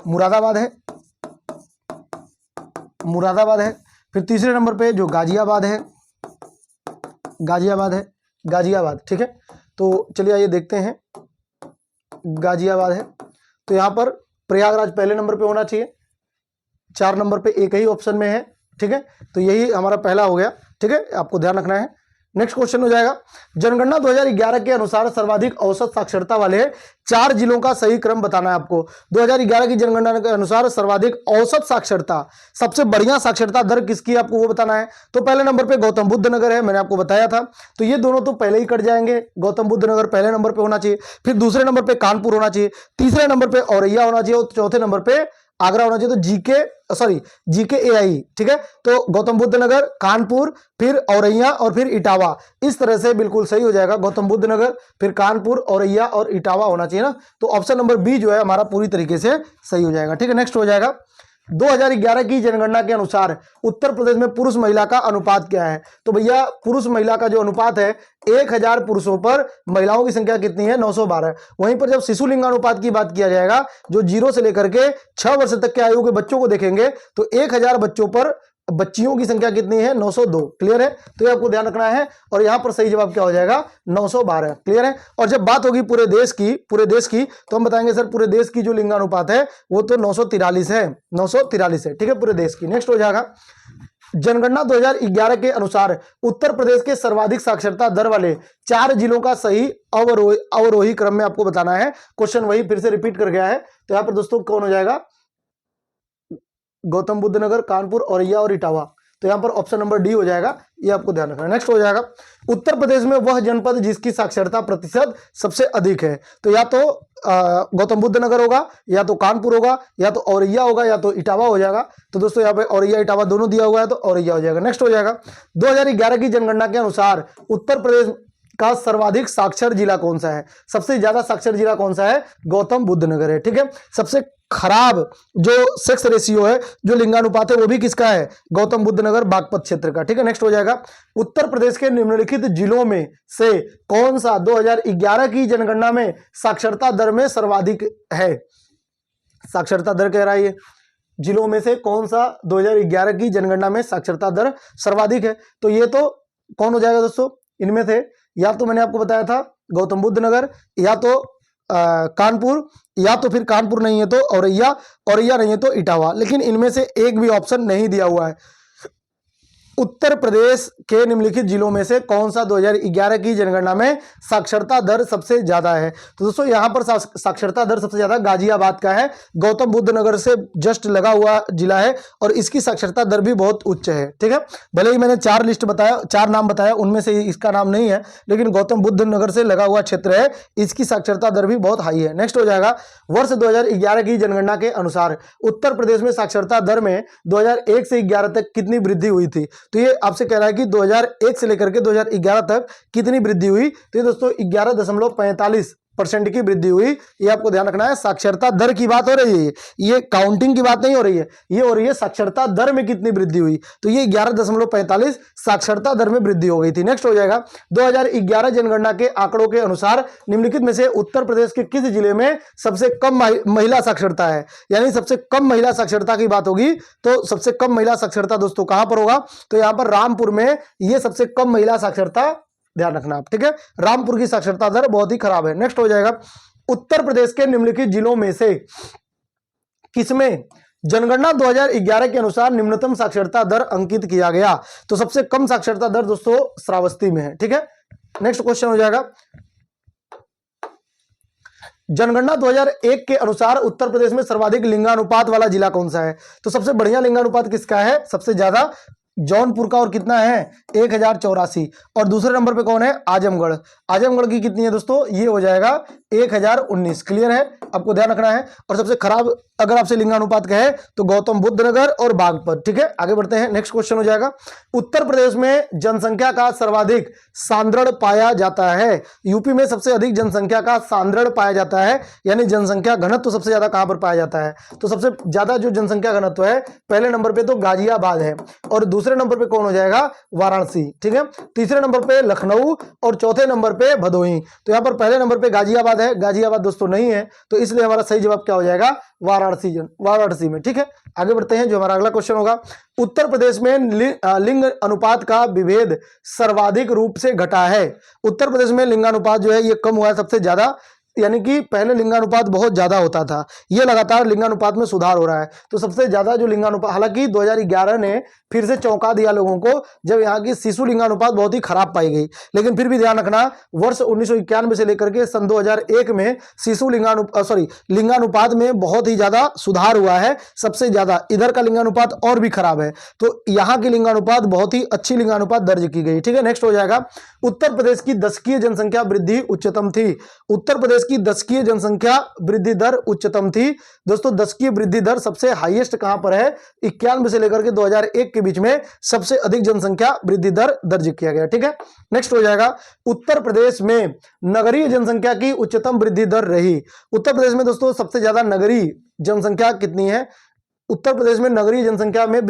मुरादाबाद है, मुरादाबाद है। फिर तीसरे नंबर पे जो गाजियाबाद है, गाजियाबाद है, गाजियाबाद। ठीक है, तो चलिए आइए देखते हैं, गाजियाबाद है। तो यहाँ पर प्रयागराज पहले नंबर पे होना चाहिए, 4 नंबर पे एक ही ऑप्शन में है। ठीक है, तो यही हमारा पहला हो गया। ठीक है, आपको ध्यान रखना है। नेक्स्ट क्वेश्चन हो जाएगा, जनगणना 2011 के अनुसार सर्वाधिक औसत साक्षरता वाले 4 जिलों का सही क्रम बताना है आपको। 2011 की जनगणना के अनुसार सर्वाधिक औसत साक्षरता, सबसे बढ़िया साक्षरता दर किसकी आपको वो बताना है। तो पहले नंबर पे गौतम बुद्ध नगर है, मैंने आपको बताया था। तो ये दोनों तो पहले ही कट जाएंगे, गौतम बुद्ध नगर पहले नंबर पे होना चाहिए। फिर दूसरे नंबर पे कानपुर होना चाहिए, तीसरे नंबर पे औरैया होना चाहिए और चौथे नंबर पे आगरा होना चाहिए। तो GKAI। ठीक है, तो गौतम बुद्ध नगर, कानपुर, फिर औरैया और फिर इटावा, इस तरह से बिल्कुल सही हो जाएगा। गौतम बुद्ध नगर, फिर कानपुर, औरैया और इटावा होना चाहिए ना। तो ऑप्शन नंबर बी जो है हमारा पूरी तरीके से सही हो जाएगा। ठीक है, नेक्स्ट हो जाएगा, 2011 की जनगणना के अनुसार उत्तर प्रदेश में पुरुष महिला का अनुपात क्या है? तो भैया पुरुष महिला का जो अनुपात है, 1000 पुरुषों पर महिलाओं की संख्या कितनी है? 912। वहीं पर जब शिशु लिंगानुपात की बात किया जाएगा, जो 0 से लेकर के 6 वर्ष तक के आयु के बच्चों को देखेंगे तो 1000 बच्चों पर बच्चियों की संख्या कितनी है? 902। क्लियर है? तो ये आपको ध्यान रखना है और यहां पर सही जवाब क्या हो जाएगा? 912। क्लियर है? और जब बात होगी पूरे देश की तो हम बताएंगे सर पूरे देश की जो लिंगानुपात है वो तो 943 है, 943 है। ठीक है, पूरे देश की। नेक्स्ट हो जाएगा, जनगणना 2011 के अनुसार उत्तर प्रदेश के सर्वाधिक साक्षरता दर वाले 4 जिलों का सही अवरोही क्रम में आपको बताना है। क्वेश्चन वही फिर से रिपीट कर गया है। तो यहां पर दोस्तों कौन हो जाएगा? गौतम बुद्ध नगर, कानपुर, औरैया और इटावा। तो यहां पर ऑप्शन नंबर डी हो जाएगा, ये आपको ध्यान रखना है। नेक्स्ट हो जाएगा, उत्तर प्रदेश में वह जनपद जिसकी साक्षरता प्रतिशत सबसे अधिक है। तो या तो गौतम बुद्ध नगर होगा, या तो कानपुर होगा, या तो औरैया होगा, या तो इटावा हो जाएगा। तो दोस्तों यहाँ पे औरैया इटावा दोनों दिया हुआ है तो औरैया हो जाएगा। नेक्स्ट हो जाएगा, 2011 की जनगणना के अनुसार उत्तर प्रदेश का सर्वाधिक साक्षर जिला कौन सा है? सबसे ज्यादा साक्षर जिला कौन सा है? गौतम बुद्ध नगर है। ठीक है, सबसे खराब जो सेक्स रेशियो है, जो लिंगानुपात है, वो भी किसका है? गौतम बुद्ध नगर बागपत क्षेत्र का। ठीक है, नेक्स्ट हो जाएगा, उत्तर प्रदेश के निम्नलिखित जिलों में से कौन सा 2011 की जनगणना में साक्षरता दर में सर्वाधिक है? साक्षरता दर कह रहा है ये, जिलों में से कौन सा 2011 की जनगणना में साक्षरता दर सर्वाधिक है? तो ये तो कौन हो जाएगा दोस्तों? इनमें से या तो मैंने आपको बताया था गौतम बुद्ध नगर, या तो कानपुर, या तो फिर कानपुर नहीं है तो औरैया, औरैया नहीं है तो इटावा। लेकिन इनमें से एक भी ऑप्शन नहीं दिया हुआ है। उत्तर प्रदेश के निम्नलिखित जिलों में से कौन सा 2011 की जनगणना में साक्षरता दर सबसे ज्यादा है? तो दोस्तों यहां पर साक्षरता दर सबसे ज्यादा गाजियाबाद का है, गौतम बुद्ध नगर से जस्ट लगा हुआ जिला है और इसकी साक्षरता दर भी बहुत उच्च है। ठीक है, भले ही मैंने 4 नाम बताया, उनमें से इसका नाम नहीं है, लेकिन गौतम बुद्ध नगर से लगा हुआ क्षेत्र है, इसकी साक्षरता दर भी बहुत हाई है। नेक्स्ट हो जाएगा, वर्ष 2011 की जनगणना के अनुसार उत्तर प्रदेश में साक्षरता दर में 2001 से 11 तक कितनी वृद्धि हुई थी? तो ये आपसे कह रहा है कि 2001 से लेकर के 2011 तक कितनी वृद्धि हुई? तो ये दोस्तों 11.45% की वृद्धि हुई। ये आपको ध्यान रखना है, साक्षरता दर की बात हो रही है, ये काउंटिंग की बात नहीं हो रही है, ये हो रही है साक्षरता दर में कितनी वृद्धि हुई। तो ये 11.45 साक्षरता दर में वृद्धि हो गई थी। नेक्स्ट हो जाएगा, 2011 जनगणना के आंकड़ों के अनुसार निम्नलिखित में से उत्तर प्रदेश के किस जिले में सबसे कम महिला साक्षरता है? यानी सबसे कम महिला साक्षरता की बात होगी तो सबसे कम महिला साक्षरता दोस्तों कहां पर होगा? तो यहां पर रामपुर में ये सबसे कम महिला साक्षरता, ध्यान रखना आप। ठीक है, रामपुर की साक्षरता दर बहुत ही खराब है। नेक्स्ट हो जाएगा, उत्तर प्रदेश के निम्नलिखित जिलों में से किसमें जनगणना 2011 के अनुसार निम्नतम साक्षरता दर अंकित किया गया? तो सबसे कम साक्षरता दर दोस्तों श्रावस्ती में है। ठीक है, नेक्स्ट क्वेश्चन हो जाएगा, जनगणना 2001 के अनुसार उत्तर प्रदेश में सर्वाधिक लिंगानुपात वाला जिला कौन सा है? तो सबसे बढ़िया लिंगानुपात किसका है? सबसे ज्यादा जौनपुर का, और कितना है? 1084। और दूसरे नंबर पे कौन है? आजमगढ़। आजमगढ़ की कितनी है दोस्तों? ये हो जाएगा 1019। क्लियर है, आपको ध्यान रखना है। और सबसे खराब अगर आपसे लिंगानुपात कहे तो गौतम बुद्ध नगर और बागपत। ठीक है, आगे बढ़ते हैं, नेक्स्ट क्वेश्चन हो जाएगा, उत्तर प्रदेश में जनसंख्या का सर्वाधिक सांद्रण पाया जाता है? यूपी में सबसे अधिक जनसंख्या का सांद्रण पाया जाता है, यानी जनसंख्या घनत्व सबसे ज्यादा कहां पर पाया जाता है? तो सबसे ज्यादा जो जनसंख्या घनत्व है पहले नंबर पे तो गाजियाबाद है, और दूसरे नंबर पे कौन हो जाएगा? वाराणसी। ठीक है, तीसरे नंबर पे लखनऊ और चौथे नंबर पे भदोही। तो यहां पर पहले नंबर पे गाजियाबाद है, गाजियाबाद दोस्तों नहीं है, तो इसलिए हमारा सही जवाब क्या हो जाएगा? वाराणसी में। ठीक है, आगे बढ़ते हैं, जो हमारा अगला क्वेश्चन होगा, उत्तर प्रदेश में लिंग अनुपात का विभेद सर्वाधिक रूप से घटा है? उत्तर प्रदेश में लिंगानुपात जो है ये कम हुआ है सबसे ज्यादा, यानी कि पहले लिंगानुपात बहुत ज्यादा होता था, ये लगातार लिंगानुपात में सुधार हो रहा है। तो सबसे ज्यादा जो लिंगानुपात, हालांकि 2011 ने फिर से चौंका दिया लोगों को जब यहाँ की शिशु लिंगानुपात बहुत ही खराब पाई गई, लेकिन फिर भी ध्यान रखना, वर्ष 1991 से लेकर के सन 2001 में शिशु लिंगानुपात में बहुत ही ज्यादा सुधार हुआ है, सबसे ज्यादा। इधर का लिंगानुपात और भी खराब है, तो यहाँ की लिंगानुपात बहुत ही अच्छी लिंगानुपात दर्ज की गई। ठीक है, नेक्स्ट हो जाएगा, उत्तर प्रदेश की दशकीय जनसंख्या वृद्धि उच्चतम थी? उत्तर प्रदेश की दशकीय जनसंख्या वृद्धि दर उच्चतम थी दोस्तों। दशकीय वृद्धि दर सबसे हाईएस्ट कहां पर है? 91 से लेकर के 2001 के बीच में सबसे अधिक जनसंख्या वृद्धि दर दर्ज किया गया। ठीक है, नेक्स्ट हो जाएगा, उत्तर प्रदेश में नगरीय जनसंख्या की उच्चतम वृद्धि दर रही? उत्तर प्रदेश में दोस्तों सबसे ज्यादा नगरीय जनसंख्या कितनी है? उत्तर प्रदेश में नगरीय जनसंख्या में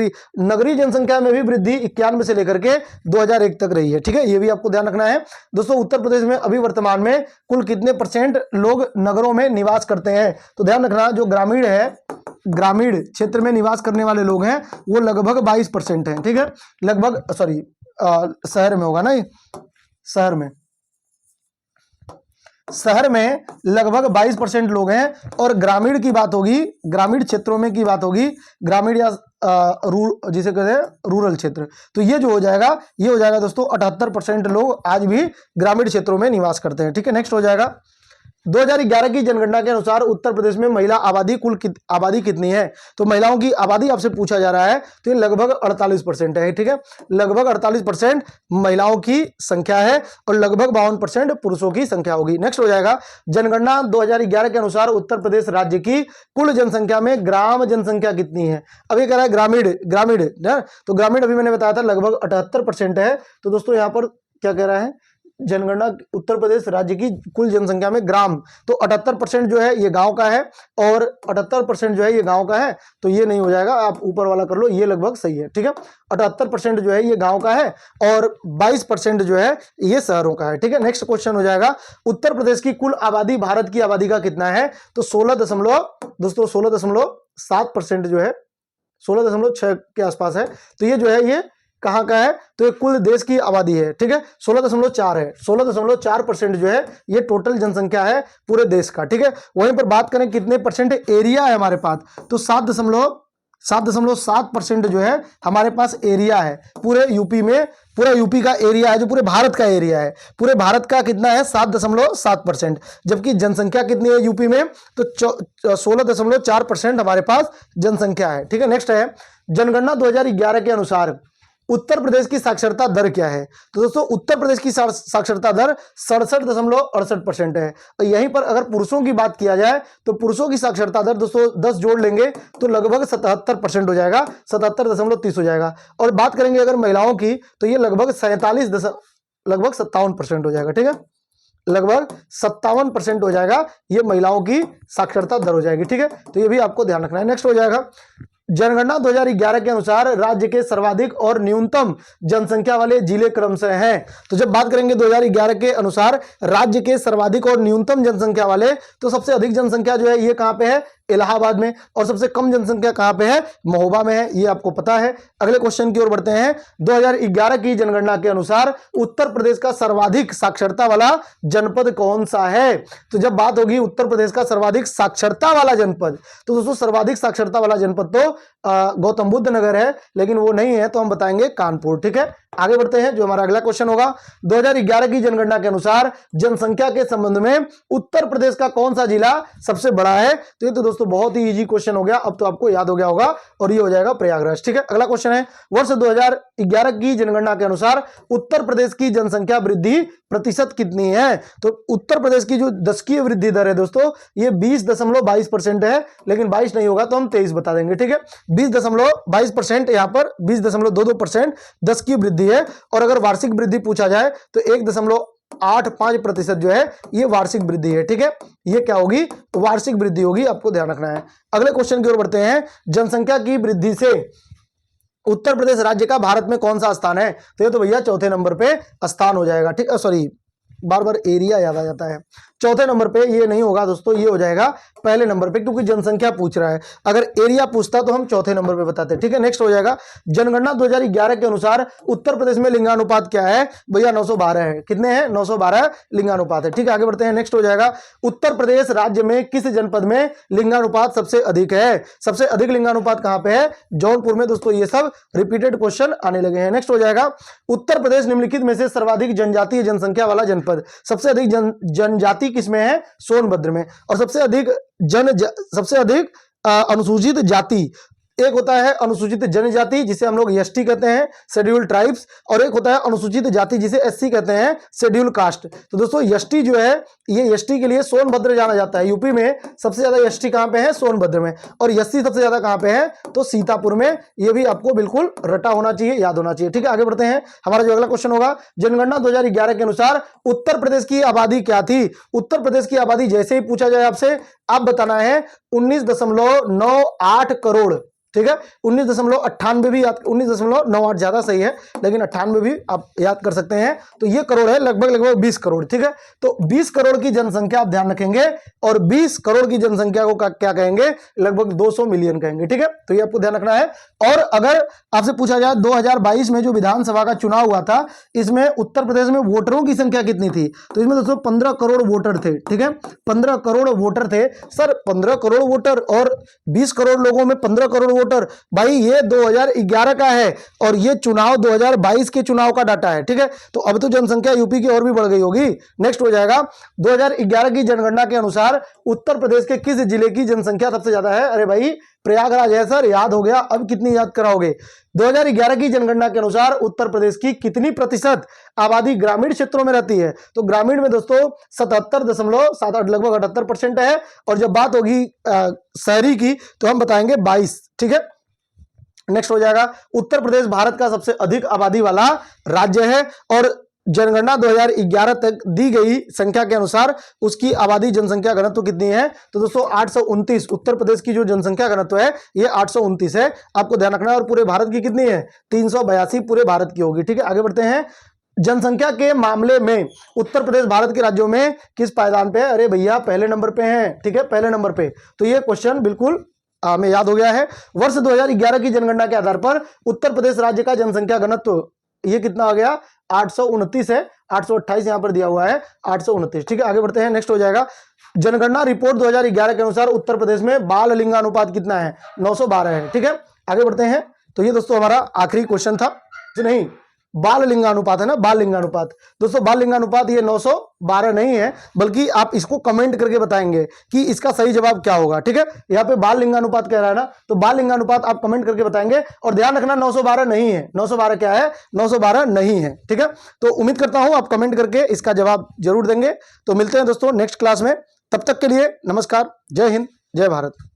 भी वृद्धि 91 से लेकर के 2001 तक रही है। ठीक है, ये भी आपको ध्यान रखना है दोस्तों। उत्तर प्रदेश में अभी वर्तमान में कुल कितने % लोग नगरों में निवास करते हैं? तो ध्यान रखना, जो ग्रामीण क्षेत्र में निवास करने वाले लोग हैं वो लगभग 22% हैं। ठीक है, लगभग, शहर में होगा ना, ये शहर में लगभग 22% लोग हैं, और ग्रामीण की बात होगी, ग्रामीण क्षेत्रों में की बात होगी, ग्रामीण या जिसे कहते हैं रूरल क्षेत्र, तो ये जो हो जाएगा, ये हो जाएगा दोस्तों 78% लोग आज भी ग्रामीण क्षेत्रों में निवास करते हैं। ठीक है, नेक्स्ट हो जाएगा, 2011 की जनगणना के अनुसार उत्तर प्रदेश में महिला आबादी आबादी कितनी है? तो महिलाओं की आबादी आपसे पूछा जा रहा है, तो ये लगभग 48% है। ठीक है, लगभग 48% महिलाओं की संख्या है और लगभग 52% पुरुषों की संख्या होगी। नेक्स्ट हो जाएगा, जनगणना 2011 के अनुसार उत्तर प्रदेश राज्य की कुल जनसंख्या में ग्राम जनसंख्या कितनी है? अब ये कह रहा है ग्रामीण, तो ग्रामीण अभी मैंने बताया था लगभग 78% है। तो दोस्तों यहाँ पर क्या कह रहा है, जनगणना उत्तर प्रदेश राज्य की कुल जनसंख्या में ग्राम, तो 78% जो है ये गांव का है, और 78% जो है ये गांव का है, तो ये नहीं हो जाएगा, आप ऊपर वाला कर लो, ये लगभग सही है। ठीक है, 78% जो है ये गांव का है और 22% जो है ये शहरों का है। ठीक है, नेक्स्ट क्वेश्चन हो जाएगा, उत्तर प्रदेश की कुल आबादी भारत की आबादी का कितना है? तो 16.7% जो है, 16.6 के आसपास है। तो ये जो है ये कहाँ का है? तो ये कुल देश की आबादी है। ठीक है, 16.4 है, 16.4% जो है ये टोटल जनसंख्या है पूरे देश का। ठीक है, वहीं पर बात करें कितने % एरिया है हमारे पास, तो 7.7% जो है हमारे पास एरिया है पूरे यूपी में। पूरा यूपी का एरिया है जो पूरे भारत का एरिया है, पूरे भारत का कितना है 7.7%। जबकि जनसंख्या कितनी है यूपी में, तो 16.4% हमारे पास जनसंख्या है। ठीक है, नेक्स्ट है जनगणना 2011 के अनुसार उत्तर प्रदेश की साक्षरता दर क्या है। तो दोस्तों उत्तर प्रदेश की साक्षरता दर 67.68% है। और यहीं पर अगर पुरुषों की बात किया जाए तो पुरुषों की साक्षरता दर दोस्तों 10 जोड़ लेंगे तो लगभग 77% हो जाएगा, 77.30 हो जाएगा। और बात करेंगे अगर महिलाओं की तो ये लगभग 57% हो जाएगा। ठीक है, लगभग 57% हो जाएगा, ये महिलाओं की साक्षरता दर हो जाएगी। ठीक है, तो ये भी आपको ध्यान रखना है। नेक्स्ट हो जाएगा जनगणना 2011 के अनुसार राज्य के सर्वाधिक और न्यूनतम जनसंख्या वाले जिले क्रमशः हैं। तो जब बात करेंगे 2011 के अनुसार राज्य के सर्वाधिक और न्यूनतम जनसंख्या वाले, तो सबसे अधिक जनसंख्या जो है ये कहां पे है, इलाहाबाद में, और सबसे कम जनसंख्या कहां पे है, महोबा में है, ये आपको पता है। अगले क्वेश्चन की ओर बढ़ते हैं। 2011 की जनगणना के अनुसार उत्तर प्रदेश का सर्वाधिक साक्षरता वाला जनपद कौन सा है। तो जब बात होगी उत्तर प्रदेश का सर्वाधिक साक्षरता वाला जनपद, तो दोस्तों सर्वाधिक साक्षरता वाला जनपद तो गौतम बुद्ध नगर है, लेकिन वो नहीं है तो हम बताएंगे कानपुर। ठीक है, आगे बढ़ते हैं जो हमारा अगला क्वेश्चन होगा। 2011 की जनगणना के अनुसार जनसंख्या के संबंध में उत्तर प्रदेश का कौन सा जिला सबसे बड़ा है। तो ये तो दोस्तों बहुत ही इजी क्वेश्चन हो गया, अब तो आपको याद हो गया होगा, और ये हो जाएगा प्रयागराज। ठीक है, अगला क्वेश्चन है वर्ष 2011 की जनगणना के अनुसार उत्तर प्रदेश की जनसंख्या वृद्धि प्रतिशत कितनी है। तो उत्तर प्रदेश की जो दशकीय वृद्धि दर है दोस्तों ये 20.22% है, लेकिन 22 नहीं होगा तो हम 23 बता देंगे। ठीक है, 20.22% यहाँ पर 20.22% दशकीय वृद्धि है। और अगर वार्षिक वृद्धि पूछा जाए तो 1.85% जो है ये वार्षिक वृद्धि है। ठीक है, ये क्या होगी, वार्षिक वृद्धि होगी, आपको ध्यान रखना है। अगले क्वेश्चन की ओर बढ़ते हैं। जनसंख्या की वृद्धि से उत्तर प्रदेश राज्य का भारत में कौन सा स्थान है। तो ये तो भैया चौथे नंबर पे स्थान हो जाएगा। ठीक है, सॉरी बार बार एरिया याद आ जाता है, चौथे नंबर पे ये नहीं होगा दोस्तों, ये हो जाएगा पहले नंबर पे, क्योंकि जनसंख्या पूछ रहा है। अगर एरिया पूछता तो हम चौथे नंबर पे बताते। ठीक है, नेक्स्ट हो जाएगा जनगणना 2011 के अनुसार उत्तर प्रदेश में लिंगानुपात क्या है। भैया 912 है। कितने हैं, 912 लिंगानुपात है। ठीक है, आगे बढ़ते हैं। नेक्स्ट हो जाएगा उत्तर प्रदेश राज्य में किस जनपद में लिंगानुपात सबसे अधिक है। सबसे अधिक लिंगानुपात कहां पे है, जौनपुर में। दोस्तों ये सब रिपीटेड क्वेश्चन आने लगे हैं। नेक्स्ट हो जाएगा उत्तर प्रदेश निम्नलिखित में से सर्वाधिक जनजातीय जनसंख्या वाला जनपद। सबसे अधिक जनजाति किसमें है, सोनभद्र में। और सबसे अधिक अनुसूचित जाति, एक होता है अनुसूचित जनजाति जिसे हम लोग एसटी कहते हैं, शेड्यूल ट्राइब्स, और एक होता है अनुसूचित जाति जिसे एससी कहते हैं, शेड्यूल कास्ट। तो दोस्तों एसटी जो है ये एसटी के लिए सोनभद्र जाना जाता है। यूपी में सबसे ज्यादा एसटी कहां पे है, सोनभद्र में, और एससी सबसे ज्यादा कहां पे है, तो सीतापुर में। ये भी आपको बिल्कुल रटा होना चाहिए, याद होना चाहिए। ठीक है, आगे बढ़ते हैं। हमारा जो अगला क्वेश्चन होगा जनगणना 2011 के अनुसार उत्तर प्रदेश की आबादी क्या थी। उत्तर प्रदेश की आबादी जैसे ही पूछा जाए आपसे, आप बताना है 19.98 करोड़। ठीक है, 19.98 भी याद, 19.98 ज्यादा सही है, लेकिन 98 भी आप याद कर सकते हैं। तो ये करोड़ है, लगभग 20 करोड़। ठीक है, तो 20 करोड़ की जनसंख्या आप ध्यान रखेंगे, और 20 करोड़ की जनसंख्या को क्या कहेंगे, लगभग 200 मिलियन कहेंगे। ठीक है, तो ये आपको ध्यान रखना है। और अगर आपसे पूछा जाए 2022 में जो विधानसभा का चुनाव हुआ था, इसमें उत्तर प्रदेश में वोटरों की संख्या कितनी थी। तो इसमें दोस्तों 15 करोड़ वोटर थे। ठीक है, 15 करोड़ वोटर थे। सर 15 करोड़ वोटर और 20 करोड़ लोगों में 15 करोड़ वोटर, भाई ये 2011 का है और ये चुनाव 2022 के चुनाव का डाटा है। ठीक है, तो अब तो जनसंख्या यूपी की और भी बढ़ गई होगी। नेक्स्ट हो जाएगा 2011 की जनगणना के अनुसार उत्तर प्रदेश के किस जिले की जनसंख्या सबसे ज्यादा है। अरे भाई प्रयागराज है सर, याद हो गया। अब कितनी याद कराओगे। 2011 की जनगणना के अनुसार उत्तर प्रदेश की कितनी प्रतिशत आबादी ग्रामीण क्षेत्रों में रहती है। तो ग्रामीण में दोस्तों 77.78 लगभग 78% है। और जब बात होगी शहरी की तो हम बताएंगे 22। ठीक है, नेक्स्ट हो जाएगा उत्तर प्रदेश भारत का सबसे अधिक आबादी वाला राज्य है, और जनगणना 2011 तक दी गई संख्या के अनुसार उसकी आबादी जनसंख्या घनत्व कितनी है। तो दोस्तों 829, उत्तर प्रदेश की जो जनसंख्या घनत्व है ये 829 है, आपको ध्यान रखना है। और पूरे भारत की कितनी है, 382 पूरे भारत की होगी। ठीक है, आगे बढ़ते हैं। जनसंख्या के मामले में उत्तर प्रदेश भारत के राज्यों में किस पायदान पे है। अरे भैया पहले नंबर पे है। ठीक है, पहले नंबर पे। तो ये क्वेश्चन बिल्कुल हमें याद हो गया है। वर्ष 2011 की जनगणना के आधार पर उत्तर प्रदेश राज्य का जनसंख्या घनत्व ये कितना आ गया, 829 है। 828 यहां पर दिया हुआ है, 829। ठीक है, आगे बढ़ते हैं। नेक्स्ट हो जाएगा जनगणना रिपोर्ट 2011 के अनुसार उत्तर प्रदेश में बाल लिंगानुपात कितना है, 912 है। ठीक है, आगे बढ़ते हैं। तो ये दोस्तों हमारा आखिरी क्वेश्चन था, नहीं बाल लिंगानुपात है ना, बाल लिंगानुपात। दोस्तों बाल लिंगानुपात ये 912 नहीं है, बल्कि आप इसको कमेंट करके बताएंगे कि इसका सही जवाब क्या होगा। ठीक है, यहाँ पे बाल लिंगानुपात कह रहा है ना, तो बाल लिंगानुपात आप कमेंट करके बताएंगे। और ध्यान रखना 912 नहीं है, 912 क्या है, 912 नहीं है। ठीक है, तो उम्मीद करता हूं आप कमेंट करके इसका जवाब जरूर देंगे। तो मिलते हैं दोस्तों नेक्स्ट क्लास में, तब तक के लिए नमस्कार, जय हिंद, जय भारत।